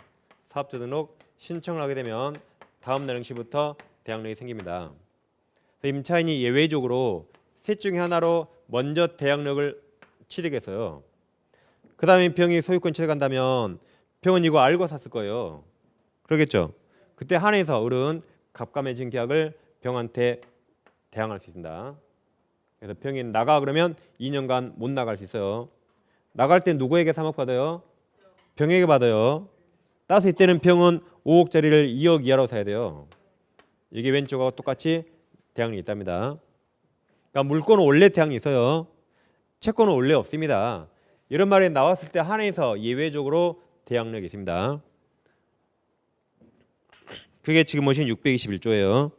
다음 날 0시부터 대항력이 생깁니다. 임차인이 예외적으로 셋 중에 하나로 먼저 대항력을 취득했어요. 그 다음에 병이 소유권 취득한다면 병은 이거 알고 샀을 거예요. 그러겠죠. 그때 한해서 을은 갑과 맺은 계약을 병한테 대항할 수 있습니다. 그래서 병이 나가 그러면 2년간 못 나갈 수 있어요. 나갈 때 누구에게 3억 받아요? 병에게 받아요. 따라서 이때는 병은 5억짜리를 2억 이하로 사야 돼요. 이게 왼쪽하고 똑같이 대항력이 있답니다. 그러니까 물권은 원래 대항력이 있어요. 채권은 원래 없습니다. 이런 말이 나왔을 때 한해서 예외적으로 대항력이 있습니다. 그게 지금 보신 621조예요.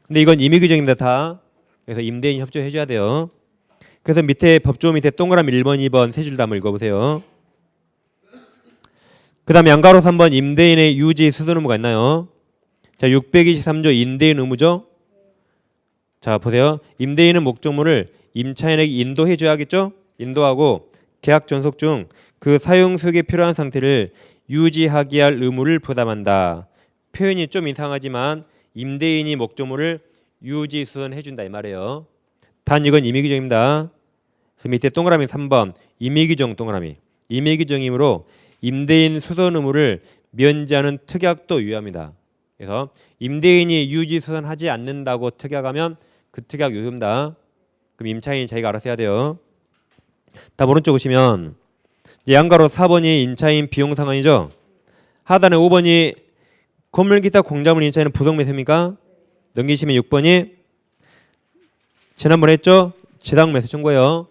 근데 이건 임의 규정입니다. 다. 그래서 임대인이 협조해 줘야 돼요. 그래서 밑에 법조 밑에 동그라미 1번, 2번 세 줄 다 한번 읽어보세요. 그 다음에 양가로 3번 임대인의 유지 수선 의무가 있나요? 자, 623조 임대인 의무죠. 자, 보세요. 임대인은 목적물을 임차인에게 인도해 줘야겠죠? 인도하고 계약 존속 중 그 사용 수익에 필요한 상태를 유지하게 할 의무를 부담한다. 표현이 좀 이상하지만 임대인이 목적물을 유지 수선해 준다 이 말이에요. 단 이건 임의규정입니다. 그래서 밑에 동그라미 3번 임의규정 동그라미. 임의규정이므로 임대인 수선 의무를 면제하는 특약도 유효합니다. 그래서 임대인이 유지 수선하지 않는다고 특약하면 그 특약 유효입니다. 그럼 임차인이 자기가 알아서 해야 돼요. 다음 오른쪽 보시면 양가로 4번이 임차인 비용 상한이죠. 하단에 5번이 건물 기타 공작물 임차인은 부동 매수입니까? 넘기시면 6번이 지난번에 했죠? 지당 매수 청구예요.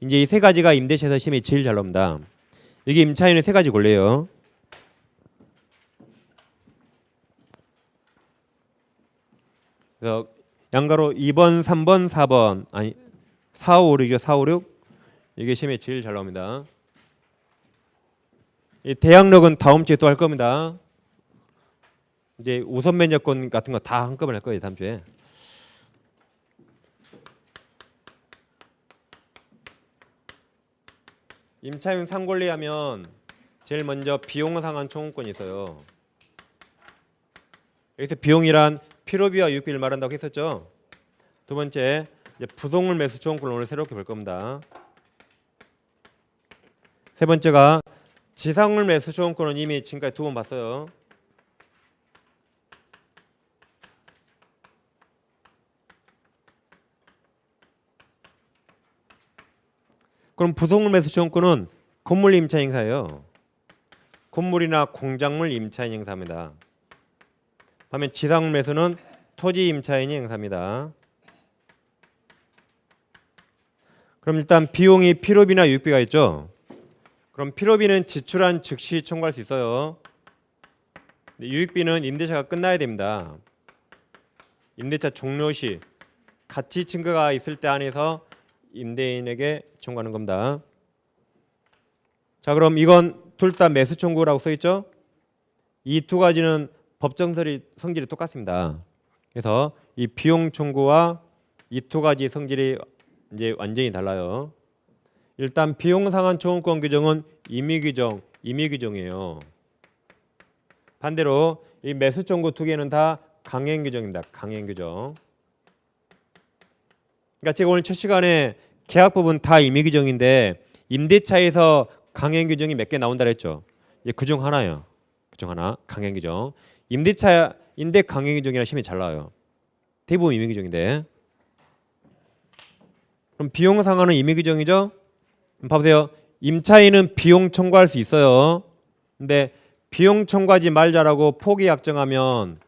이제 이 세 가지가 임대차에서 시험이 제일 잘 나옵니다. 이게 임차인의 세 가지 권리예요. 그래서 양가로 2번, 3번, 4번 아니 4, 5, 6이죠. 4, 5, 6 이게 시험에 제일 잘 나옵니다. 이 대학력은 다음 주에 또 할 겁니다. 이제 우선 면접권 같은 거 다 한꺼번에 할 거예요. 다음 주에. 임차인 상권리하면 제일 먼저 비용 상한 청구권이 있어요. 여기서 비용이란 필요비와 유익비를 말한다고 했었죠. 두 번째 이제 부동물 매수 청구권을 오늘 새롭게 볼 겁니다. 세 번째가 지상물 매수 청구권은 이미 지금까지 두 번 봤어요. 그럼 부동물 매수 청구권은 건물 임차인 행사예요. 건물이나 공작물 임차인 행사입니다. 반면 지상물 매수는 토지 임차인이 행사입니다. 그럼 일단 비용이 필요비나 유익비가 있죠. 그럼 필요비는 지출한 즉시 청구할 수 있어요. 유익비는 임대차가 끝나야 됩니다. 임대차 종료 시 가치 증가가 있을 때 안에서 임대인에게 청구하는 겁니다. 자, 그럼 이건 둘 다 매수 청구라고 써 있죠? 이 두 가지는 법정 성질이 똑같습니다. 그래서 이 비용 청구와 이 두 가지 성질이 이제 완전히 달라요. 일단 비용 상한 청구권 규정은 임의 규정이에요. 반대로 이 매수 청구 두 개는 다 강행 규정입니다. 강행 규정. 그러니까 제가 오늘 첫 시간에 계약법은 다 임의 규정인데 임대차에서 강행 규정이 몇 개 나온다 그랬죠. 이제 그중 하나예요. 그중 하나 강행 규정. 임대차인데 강행 규정이랑 심히 잘 나와요. 대부분 임의 규정인데. 그럼 비용 상한은 임의 규정이죠. 봐보세요. 임차인은 비용 청구할 수 있어요. 근데 비용 청구하지 말자라고 포기 약정하면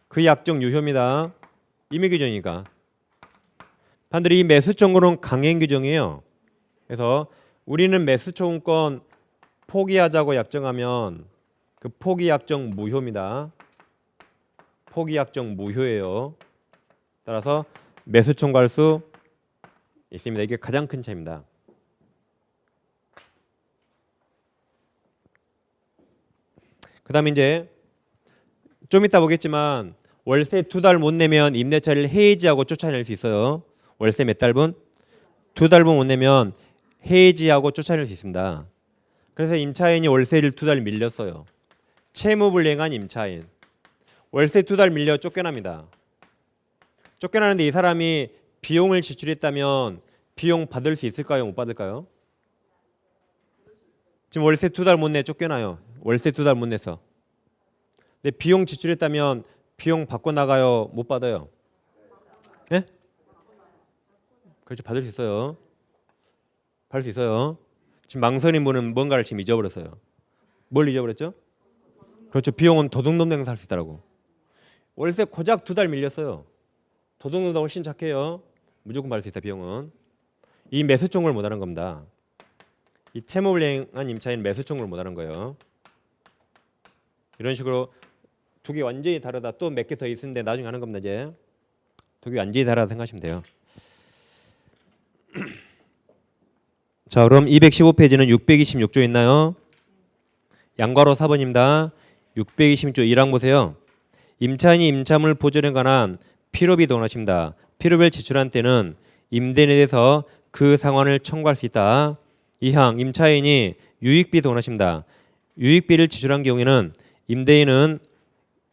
그 약정 유효입니다. 임의 규정이니까. 반대로 이 매수 청구는 강행 규정이에요. 그래서 우리는 매수 청구권 포기하자고 약정하면 그 포기 약정 무효입니다. 포기 약정 무효예요. 따라서 매수 청구할 수 있습니다. 이게 가장 큰 차이입니다. 그 다음에 이제 좀 이따 보겠지만 월세 2달 못 내면 임대차를 해지하고 쫓아낼 수 있어요. 월세 몇 달분? 2달분 못 내면 해지하고 쫓아낼 수 있습니다. 그래서 임차인이 월세를 2달 밀렸어요. 채무불이행한 임차인. 월세 2달 밀려 쫓겨납니다. 쫓겨나는데 이 사람이 비용을 지출했다면 비용 받을 수 있을까요? 못 받을까요? 지금 월세 2달 못 내 쫓겨나요. 월세 2달 못 내서. 근데 비용 지출했다면 비용 받고 나가요? 못 받아요? 예? 그렇죠. 받을 수 있어요. 받을 수 있어요. 지금 망설인 분은 뭔가를 지금 잊어버렸어요. 뭘 잊어버렸죠? 그렇죠. 비용은 도둑놈 살 수 있다라고. 월세 고작 2달 밀렸어요. 도둑놈보다 훨씬 착해요. 무조건 받을 수 있다. 비용은. 이 매수 청구를 못하는 겁니다. 이 채무불이행한 임차인 매수 청구를 못하는 거예요. 이런 식으로 두 개 완전히 다르다. 또 몇 개 더 있는데 나중에 하는 겁니다. 이제 두 개 완전히 다르다 생각하시면 돼요. 자, 그럼 215페이지는 626조 있나요? 양괄호 4번입니다. 626조 1항 보세요. 임차인이 임차물 보존에 관한 필요비 동원하십니다. 필요비를 지출한 때는 임대인에 대해서 그 상환을 청구할 수 있다. 2항 임차인이 유익비 동원하십니다. 유익비를 지출한 경우에는 임대인은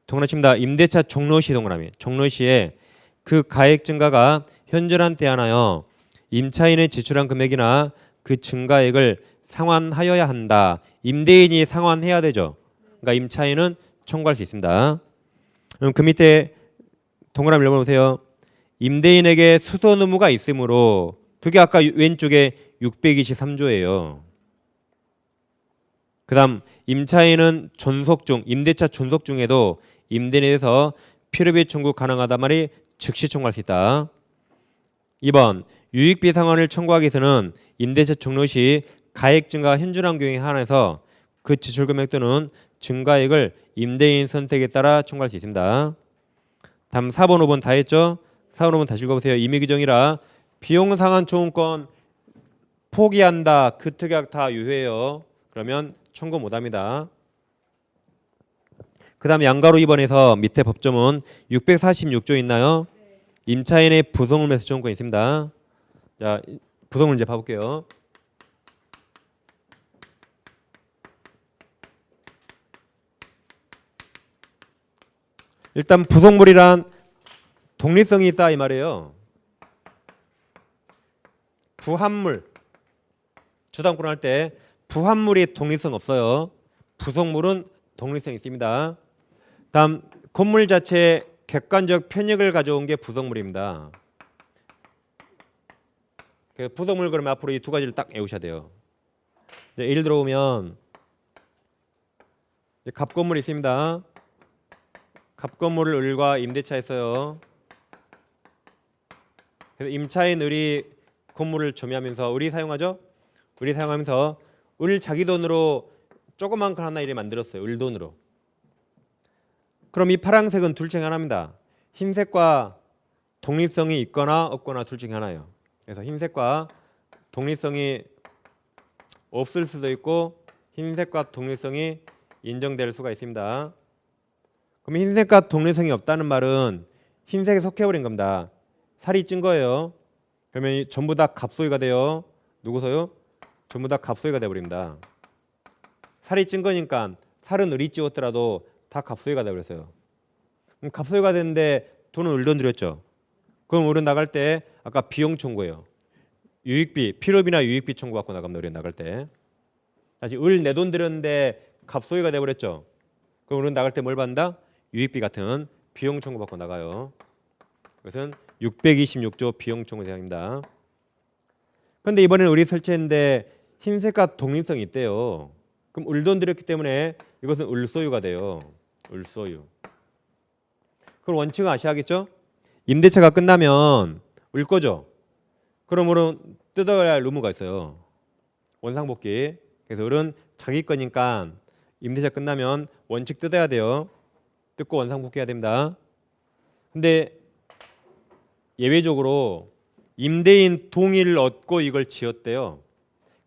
동원하십니다. 임대차 종료 시 동원하며 종료 시에 그 가액 증가가 현저한 때 하나여 임차인이 지출한 금액이나 그 증가액을 상환하여야 한다. 임대인이 상환해야 되죠. 그러니까 임차인은 청구할 수 있습니다. 그럼 그 밑에 동그라미 읽어보세요. 임대인에게 수선 의무가 있으므로 그게 아까 왼쪽에 623조예요. 그 다음 임차인은 존속 중 임대차 존속 중에도 임대인에 대해서 필요비 청구 가능하단 말이 즉시 청구할 수 있다. 2번 유익비 상환을 청구하기 위해서는 임대차 종료 시 가액 증가 현존한 경우에 한해서 그 지출 금액 또는 증가액을 임대인 선택에 따라 청구할 수 있습니다. 다음 4번 5번 다 했죠? 4번 5번 다시 읽어보세요. 임의 규정이라 비용 상환 청구권 포기한다. 그 특약 다 유효해요. 그러면 청구 못합니다. 그 다음 양가로 2번에서 밑에 법조문 646조 있나요? 임차인의 부속물 매수 청구권이 있습니다. 자, 부속물 이제 봐볼게요. 일단 부속물이란 독립성이 있다 이 말이에요. 부합물 저당권 할 때 부합물이 독립성 없어요. 부속물은 독립성 있습니다. 다음 건물 자체에 객관적 편익을 가져온 게 부속물입니다. 부속물 그러면 앞으로 이 두 가지를 딱 외우셔야 돼요. 이제 예를 들어보면 갑건물이 있습니다. 갑건물을 을과 임대차 했어요. 그래서 임차인 을이 건물을 점유하면서 을이 사용하죠. 을이 사용하면서 을 자기 돈으로 조그만 거 하나 이렇게 만들었어요. 을 돈으로. 그럼 이 파란색은 둘 중에 하나입니다. 흰색과 독립성이 있거나 없거나 둘 중에 하나예요. 그래서 흰색과 독립성이 없을 수도 있고 흰색과 독립성이 인정될 수가 있습니다. 그럼 흰색과 독립성이 없다는 말은 흰색에 속해버린 겁니다. 살이 찐 거예요. 그러면 전부 다 갑소유가 돼요. 누구서요? 전부 다 갑소유가 돼버립니다. 살이 찐 거니까 살은 을이 찌웠더라도 다 갑소유가 돼버렸어요. 그럼 갑소유가 됐는데 돈은 을돈 들였죠. 그럼 을은 나갈 때 아까 비용 청구예요. 유익비, 필요비나 유익비 청구 받고 나갑니다. 우리 나갈 때. 다시 을 내 돈 들였는데 갑소유가 돼버렸죠. 그럼 우리는 나갈 때 뭘 받는다? 유익비 같은 비용 청구 받고 나가요. 그것은 626조 비용 청구 대상입니다. 그런데 이번에는 을이 설치했는데 흰색과 독립성이 있대요. 그럼 을돈 들였기 때문에 이것은 을소유가 돼요. 을소유. 그럼 원칙은 아셔야겠죠? 임대차가 끝나면 을 거죠. 그러므로 뜯어야 할 의무가 있어요. 원상복귀. 그래서 을은 자기 거니까 임대차 끝나면 원칙 뜯어야 돼요. 뜯고 원상복귀해야 됩니다. 근데 예외적으로 임대인 동의를 얻고 이걸 지었대요.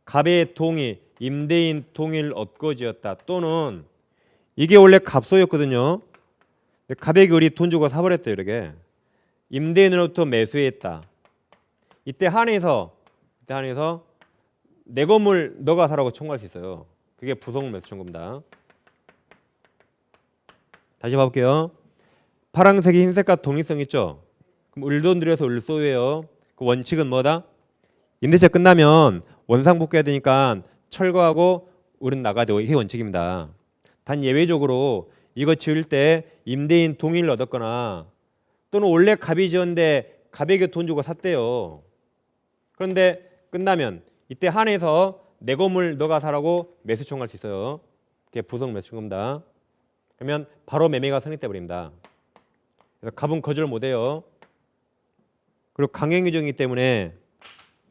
갑의 동의, 임대인 동의를 얻고 지었다. 또는 이게 원래 갑소였거든요. 갑에게 을이 돈 주고 사버렸대요. 이렇게. 임대인으로부터 매수했다. 이때 한해서 내 건물 너가 사라고 청구할 수 있어요. 그게 부속물 매수 청구입니다. 다시 봐볼게요. 파란색이 흰색과 독립성 있죠. 그럼 을돈 들여서 을소유예요. 그 원칙은 뭐다? 임대차 끝나면 원상복귀해야 되니까 철거하고 을은 나가야 되고 이게 원칙입니다. 단 예외적으로 이거 지을 때 임대인 동의를 얻었거나 또는 원래 갑이 지었는데 갑에게 돈 주고 샀대요. 그런데 끝나면 이때 한해서 내 건물 너가 사라고 매수 청구할 수 있어요. 그게 부속 매수 청구입니다. 그러면 바로 매매가 성립돼 버립니다. 그래서 갑은 거절 못해요. 그리고 강행 규정이기 때문에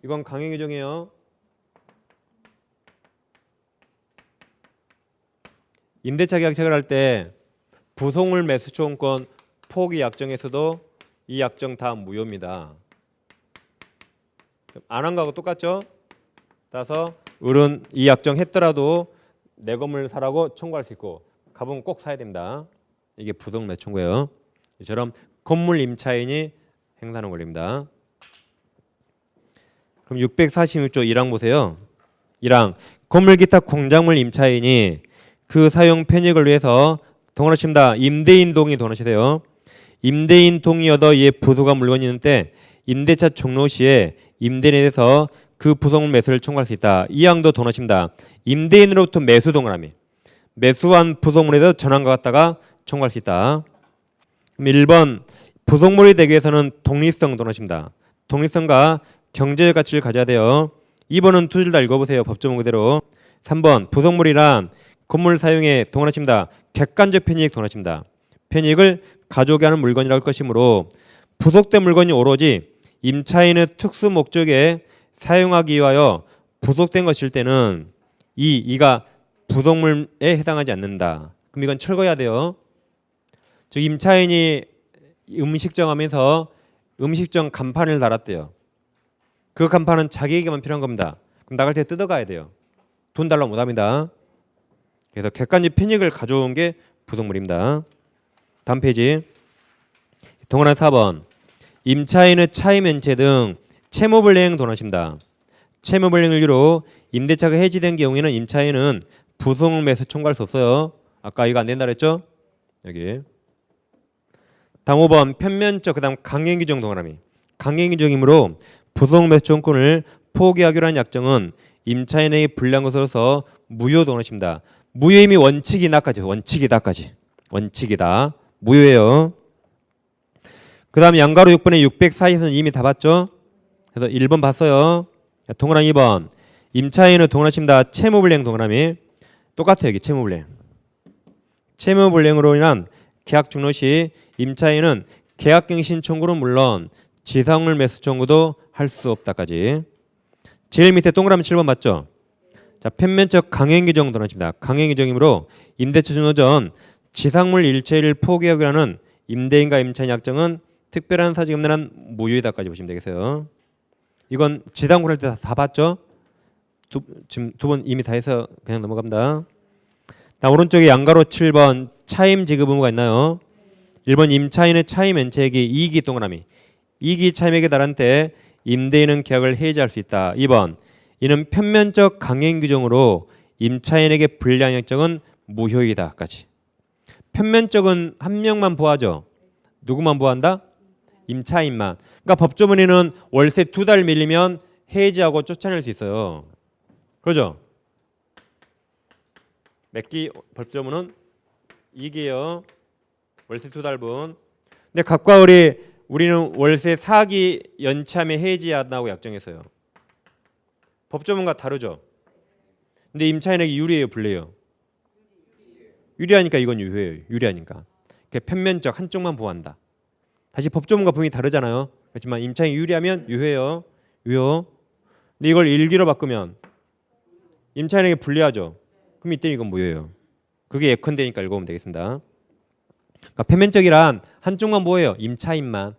이건 강행 규정이에요. 임대차 계약 체결할 때 부속물 매수 청구권 포기 약정에서도 이 약정 다 무효입니다. 안 한 거하고 똑같죠? 따라서 을은 이 약정 했더라도 내 건물 사라고 청구할 수 있고 갑은 꼭 사야 됩니다. 이게 부동 매수 청구예요. 이처럼 건물 임차인이 행사하는 권리입니다. 그럼 646조 1항 보세요. 1항 건물 기타 공작물 임차인이 그 사용 편익을 위해서 동원하십니다. 임대인 동의 동원하시세요. 임대인 동의 얻어 이에 부속한 물건이 있는 때 임대차 종료 시에 임대인에 대해서 그 부속 매수를 청구할 수 있다. 이 항도 동원하십니다. 임대인으로부터 매수 동원함이 매수한 부속물에 대해서 전환과 같다가 청구할 수 있다. 그럼 1번 부속물이 되기 위해서는 독립성 동원하십니다. 독립성과 경제적 가치를 가져야 돼요. 2번은 두 줄 다 읽어보세요. 법조문 그대로. 3번 부속물이란 건물 사용에 동원하십니다. 객관적 편익 동원하십니다. 편익을 가져오게 하는 물건이라고 할 것이므로 부속된 물건이 오로지 임차인의 특수 목적에 사용하기 위하여 부속된 것일 때는 이가 부속물에 해당하지 않는다. 그럼 이건 철거해야 돼요. 즉 임차인이 음식점 하면서 음식점 간판을 달았대요. 그 간판은 자기에게만 필요한 겁니다. 그럼 나갈 때 뜯어가야 돼요. 돈 달라고 못합니다. 그래서 객관적 편익을 가져온 게 부속물입니다. 다음 페이지. 동원한 4번. 임차인의 차임 면체 등 채무불이행 동원하십니다. 채무불이행을 이유로 임대차가 해지된 경우에는 임차인은 부속물 매수 청구할 수 없어요. 아까 이거 안 된다 그랬죠? 여기. 다음 5번 편면적 그다음 강행규정 동원함이. 강행규정이므로 부속 매수 청구권을 포기하기로 한 약정은 임차인에게 불리한 것으로서 무효 동원하십니다. 무효임이 원칙이다까지. 원칙이다까지. 원칙이다. 무효예요. 그 다음에 양가로 6번에 640은 이미 다 봤죠? 그래서 1번 봤어요. 동그라미 2번. 임차인은 동원하십니다. 채무불이행 동그라미. 똑같아요. 여기 채무불이행. 채무불이행으로 인한 계약 종료 시 임차인은 계약갱신 청구는 물론 지상물 매수 청구도 할 수 없다까지. 제일 밑에 동그라미 7번 맞죠? 자, 편면적 강행규정 동원하십니다. 강행규정이므로 임대차 종료 전 지상물 일체를 포기하기로 하는 임대인과 임차인 약정은 특별한 사정이 없는 한 무효이다까지 보시면 되겠어요. 이건 지상물 할 때 다 봤죠? 지금 두 번 이미 다 해서 그냥 넘어갑니다. 다음 오른쪽에 양가로 7번 차임 지급 의무가 있나요? 1번 임차인의 차임 면책이 이익이 동그라미. 이익이 차임에게 달한 때 임대인은 계약을 해지할 수 있다. 2번 이는 편면적 강행 규정으로 임차인에게 불리한 약정은 무효이다까지. 편면적은 한 명만 보호하죠. 누구만 보호한다? 임차인만. 그러니까 법조문에는 월세 2달 밀리면 해지하고 쫓아낼 수 있어요. 그러죠? 몇기 법조문은 이게요. 월세 2달분. 근데 각과 우리는 월세 4기 연체하면 해지한다고 약정했어요. 법조문과 다르죠. 근데 임차인에게 유리해요, 불리해요? 유리하니까 이건 유효해요. 유리하니까. 편면적 한쪽만 보호한다. 다시 법조문과 분명히 다르잖아요. 그렇지만 임차인이 유리하면 유효해요. 유효. 근데 이걸 일기로 바꾸면 임차인에게 불리하죠. 그럼 이때 이건 무효예요. 그게 예컨대니까 읽어보면 되겠습니다. 그러니까 편면적이란 한쪽만 보호해요. 임차인만.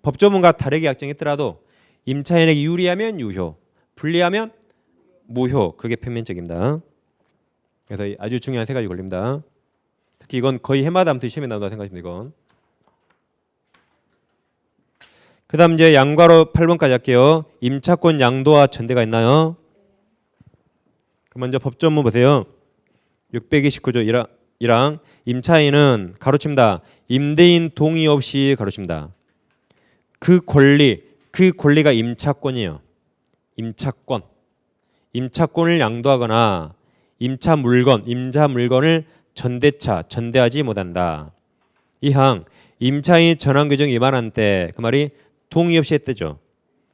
법조문과 다르게 약정했더라도 임차인에게 유리하면 유효, 불리하면 무효. 그게 편면적입니다. 그래서 아주 중요한 세 가지 걸립니다. 특히 이건 거의 해마다 아무튼 시험에 나온다고 생각하시면 이건. 그 다음 이제 양괄호 8번까지 할게요. 임차권 양도와 전대가 있나요? 먼저 법조문 보세요. 629조 1항 임차인은 가로칩니다. 임대인 동의 없이 가로칩니다. 그 권리가 임차권이에요. 임차권을 양도하거나 임차 물건을 전대하지 못한다. 이 항 임차인이 전환 규정이 위반한 때 그 말이 동의 없이 했대죠.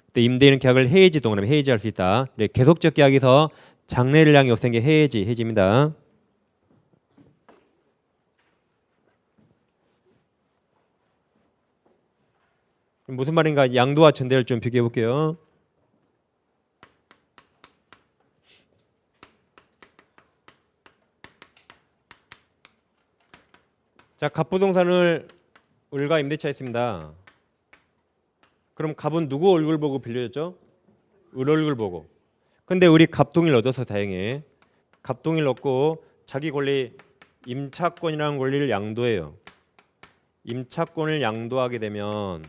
그때 임대인은 계약을 해지 동그라미 해지할 수 있다. 계속적 계약에서 장래를 없앤 게 해지입니다. 무슨 말인가 양도와 전대를 좀 비교해 볼게요. 자, 갑부동산을 을과 임대차 했습니다. 그럼 갑은 누구 얼굴 보고 빌려줬죠? 을 얼굴 보고. 근데 우리 갑 동의를 얻어서 다행히 갑동의를 얻고 자기 권리 임차권이라는 권리를 양도해요. 임차권을 양도하게 되면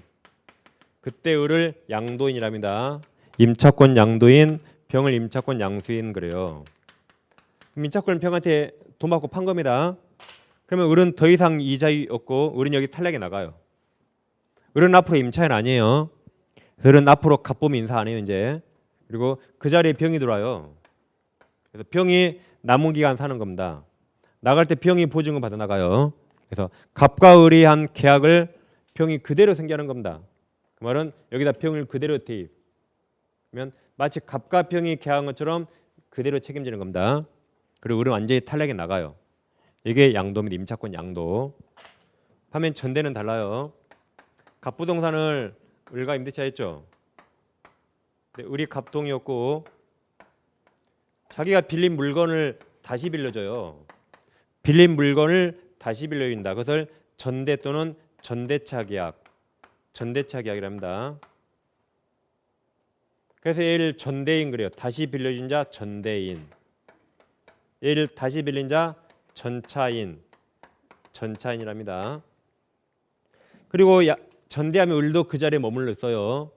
그때 을을 양도인이랍니다. 임차권 양도인, 병을 임차권 양수인 그래요. 그럼 임차권을 병한테 돈 받고 판 겁니다. 그러면 을은 더 이상 이자이 없고 을은 여기 탈락이 나가요. 을은 앞으로 임차인 아니에요. 을은 앞으로 갑범 인사 안 해요 이제. 그리고 그 자리에 병이 들어와요. 그래서 병이 남은 기간 사는 겁니다. 나갈 때 병이 보증금 받아 나가요. 그래서 갑과 을이 한 계약을 병이 그대로 생겨하는 겁니다. 그 말은 여기다 병을 그대로 대입. 그러면 마치 갑과 병이 계약한 것처럼 그대로 책임지는 겁니다. 그리고 을은 완전히 탈락이 나가요. 이게 양도입니다. 임차권 양도. 반면 전대는 달라요. 갑부동산을 을과 임대차 했죠. 근데 을이 갑동이었고 자기가 빌린 물건을 다시 빌려줘요. 빌린 물건을 다시 빌려준다. 그것을 전대 또는 전대차 계약, 전대차 계약이랍니다. 그래서 얘를 전대인 그래요. 다시 빌려준 자 전대인. 얘를 다시 빌린 자 전차인, 전차인이랍니다. 그리고 전대하면 을도 그 자리에 머물러 있어요.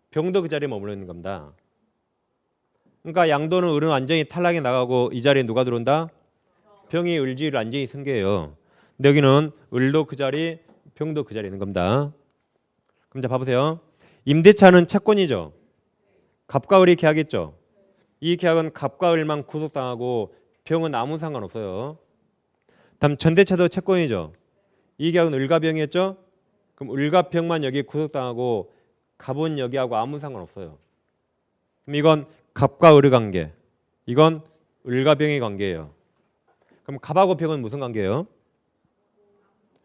병도 그 자리에 머물러 있는 겁니다. 그러니까 양도는 을은 완전히 탈락이 나가고 이 자리에 누가 들어온다? 병이 을지위를 완전히 승계해요. 근데 여기는 을도 그 자리, 병도 그 자리에 있는 겁니다. 그럼 자 봐보세요. 임대차는 채권이죠. 갑과 을이 계약했죠. 이 계약은 갑과 을만 구속당하고 병은 아무 상관없어요. 다음 전대차도 채권이죠. 이 계약은 을과 병이었죠. 그럼 을과 병만 여기 구속당하고 갑은 여기하고 아무 상관없어요. 그럼 이건 갑과 을의 관계. 이건 을과 병의 관계예요. 그럼 갑하고 병은 무슨 관계예요?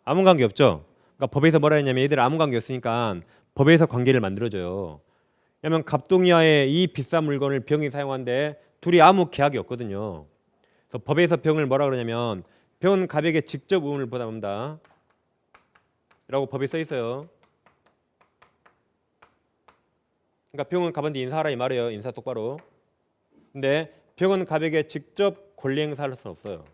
아무 관계 없죠. 그러니까 법에서 뭐라 했냐면 얘들 아무 관계 없으니까 법에서 관계를 만들어줘요. 왜냐면 갑동이하에 이 비싼 물건을 병이 사용한데 둘이 아무 계약이 없거든요. 그래서 법에서 병을 뭐라 그러냐면 병은 갑에게 직접 의무를 부담한다 라고 법에 써 있어요. 그러니까 병은 갑한테 인사하라 이 말이에요. 인사 똑바로. 근데 병은 갑에게 직접 권리 행사할 수는 없어요.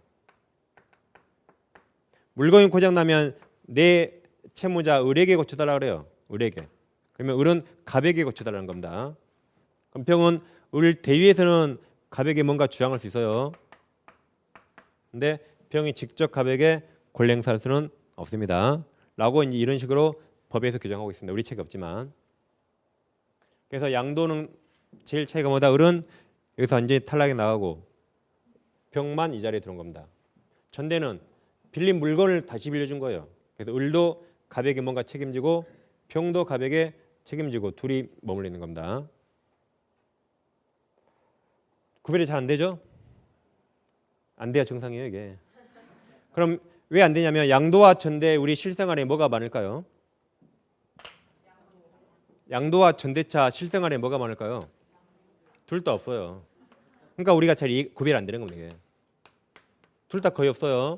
물건이 고장나면 내 채무자 을에게 고쳐달라 그래요. 을에게. 그러면 을은 갑에게 고쳐달라는 겁니다. 그럼 병은 을 대위에서는 갑에게 뭔가 주장할 수 있어요. 근데 병이 직접 갑에게 권리 행사할 수는 없습니다. 라고 이제 이런 식으로 법에서 규정하고 있습니다. 우리 책이 없지만. 그래서 양도는 제일 차이가 뭐다? 을은 여기서 완전히 탈락이 나가고 병만 이 자리에 들어온 겁니다. 전대는 빌린 물건을 다시 빌려준 거예요. 그래서 을도 갑에게 뭔가 책임지고 병도 갑에게 책임지고 둘이 머물러 있는 겁니다. 구별이 잘 안 되죠? 안 돼야 정상이에요 이게. 그럼 왜 안 되냐면 양도와 전대 우리 실생활에 뭐가 많을까요? 양도와 전대차 실생활에 뭐가 많을까요? 둘 다 없어요. 그러니까 우리가 잘 구별 안 되는 겁니다. 이게. 둘 다 거의 없어요.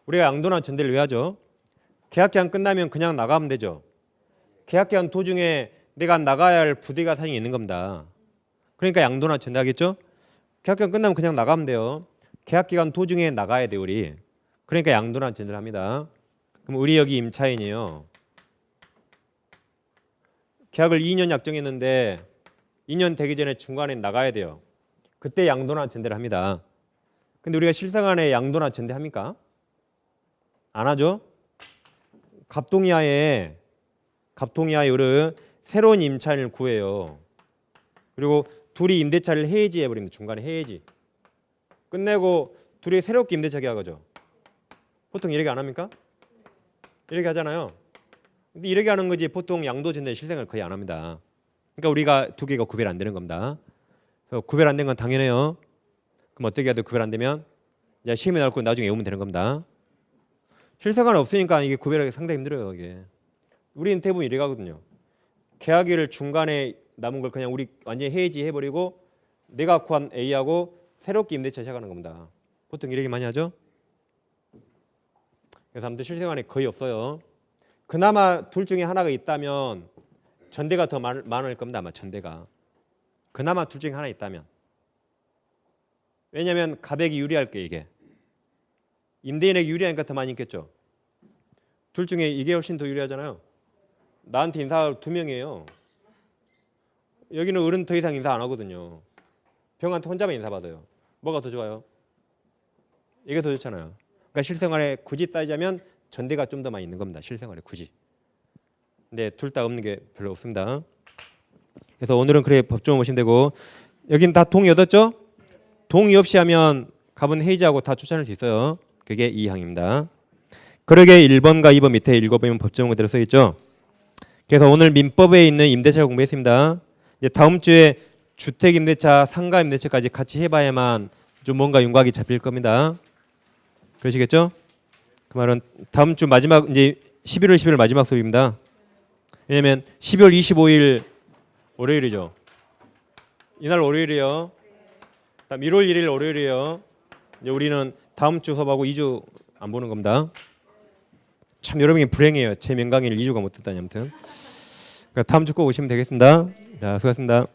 우리가 양도나 전대를 왜 하죠? 계약기간 끝나면 그냥 나가면 되죠. 계약기간 도중에 내가 나가야 할 부대가 사항이 있는 겁니다. 그러니까 양도나 전대하겠죠? 계약기간 끝나면 그냥 나가면 돼요. 계약기간 도중에 나가야 돼요 우리. 그러니까 양도나 전대를 합니다. 그럼 우리 여기 임차인이에요. 계약을 2년 약정했는데 2년 되기 전에 중간에 나가야 돼요. 그때 양도나 전대를 합니다. 근데 우리가 실생활에 양도나 전대 합니까? 안 하죠? 갑동이하에 을은 새로운 임차인을 구해요. 그리고 둘이 임대차를 해지해 버립니다. 중간에 해지. 끝내고 둘이 새롭게 임대차 계약하죠. 보통 이렇게 안 합니까? 이렇게 하잖아요. 근데 이렇게 하는 거지 보통 양도 전대 실생활 거의 안 합니다. 그러니까 우리가 두 개가 구별 안 되는 겁니다. 그래서 구별 안 된 건 당연해요. 그럼 어떻게 해야 돼? 구별 안 되면 이제 시험에 나올 거 나중에 외우면 되는 겁니다. 실생활 없으니까 이게 구별하기 상당히 힘들어요. 이게. 우리는 대부분 이래 가거든요. 계약일을 중간에 남은 걸 그냥 우리 완전히 해지해 버리고 내가 구한 A하고 새롭게 임대차 시작하는 겁니다. 보통 이렇게 많이 하죠. 그래서 아무튼 실생활에 거의 없어요. 그나마 둘 중에 하나가 있다면 전대가 더 많을 겁니다. 아마 전대가. 그나마 둘 중에 하나 있다면. 왜냐하면 가백이 유리할 게 이게. 임대인에게 유리하니까 더 많이 있겠죠. 둘 중에 이게 훨씬 더 유리하잖아요. 나한테 인사 2명이에요. 여기는 어른 더 이상 인사 안 하거든요. 병한테 혼자만 인사 받아요. 뭐가 더 좋아요? 이게 더 좋잖아요. 그러니까 실생활에 굳이 따지자면 전대가 좀 더 많이 있는 겁니다. 실생활에 굳이. 근데 둘 다 없는 게 별로 없습니다. 그래서 오늘은 그래 법조문 보시면 되고 여긴 다 동의 얻었죠? 동의 없이 하면 갑은 해지하고 다 추천할 수 있어요. 그게 2항입니다. 그러게 1번과 2번 밑에 읽어보면 법조문 그대로 써 있죠. 그래서 오늘 민법에 있는 임대차를 공부했습니다. 이제 다음 주에 주택 임대차, 상가 임대차까지 같이 해봐야만 좀 뭔가 윤곽이 잡힐 겁니다. 그러시겠죠? 그 말은 다음 주 마지막 이제 11월 10일 마지막 수업입니다. 왜냐면 12월 25일 월요일이죠. 이날 월요일이에요. 다음 1월 1일 월요일이에요. 이제 우리는 다음 주 수업하고 2주 안 보는 겁니다. 참 여러분이 불행해요. 제 명강의를 2주가 못 듣다니 아무튼. 그러니까 다음 주 꼭 오시면 되겠습니다. 자, 수고하셨습니다.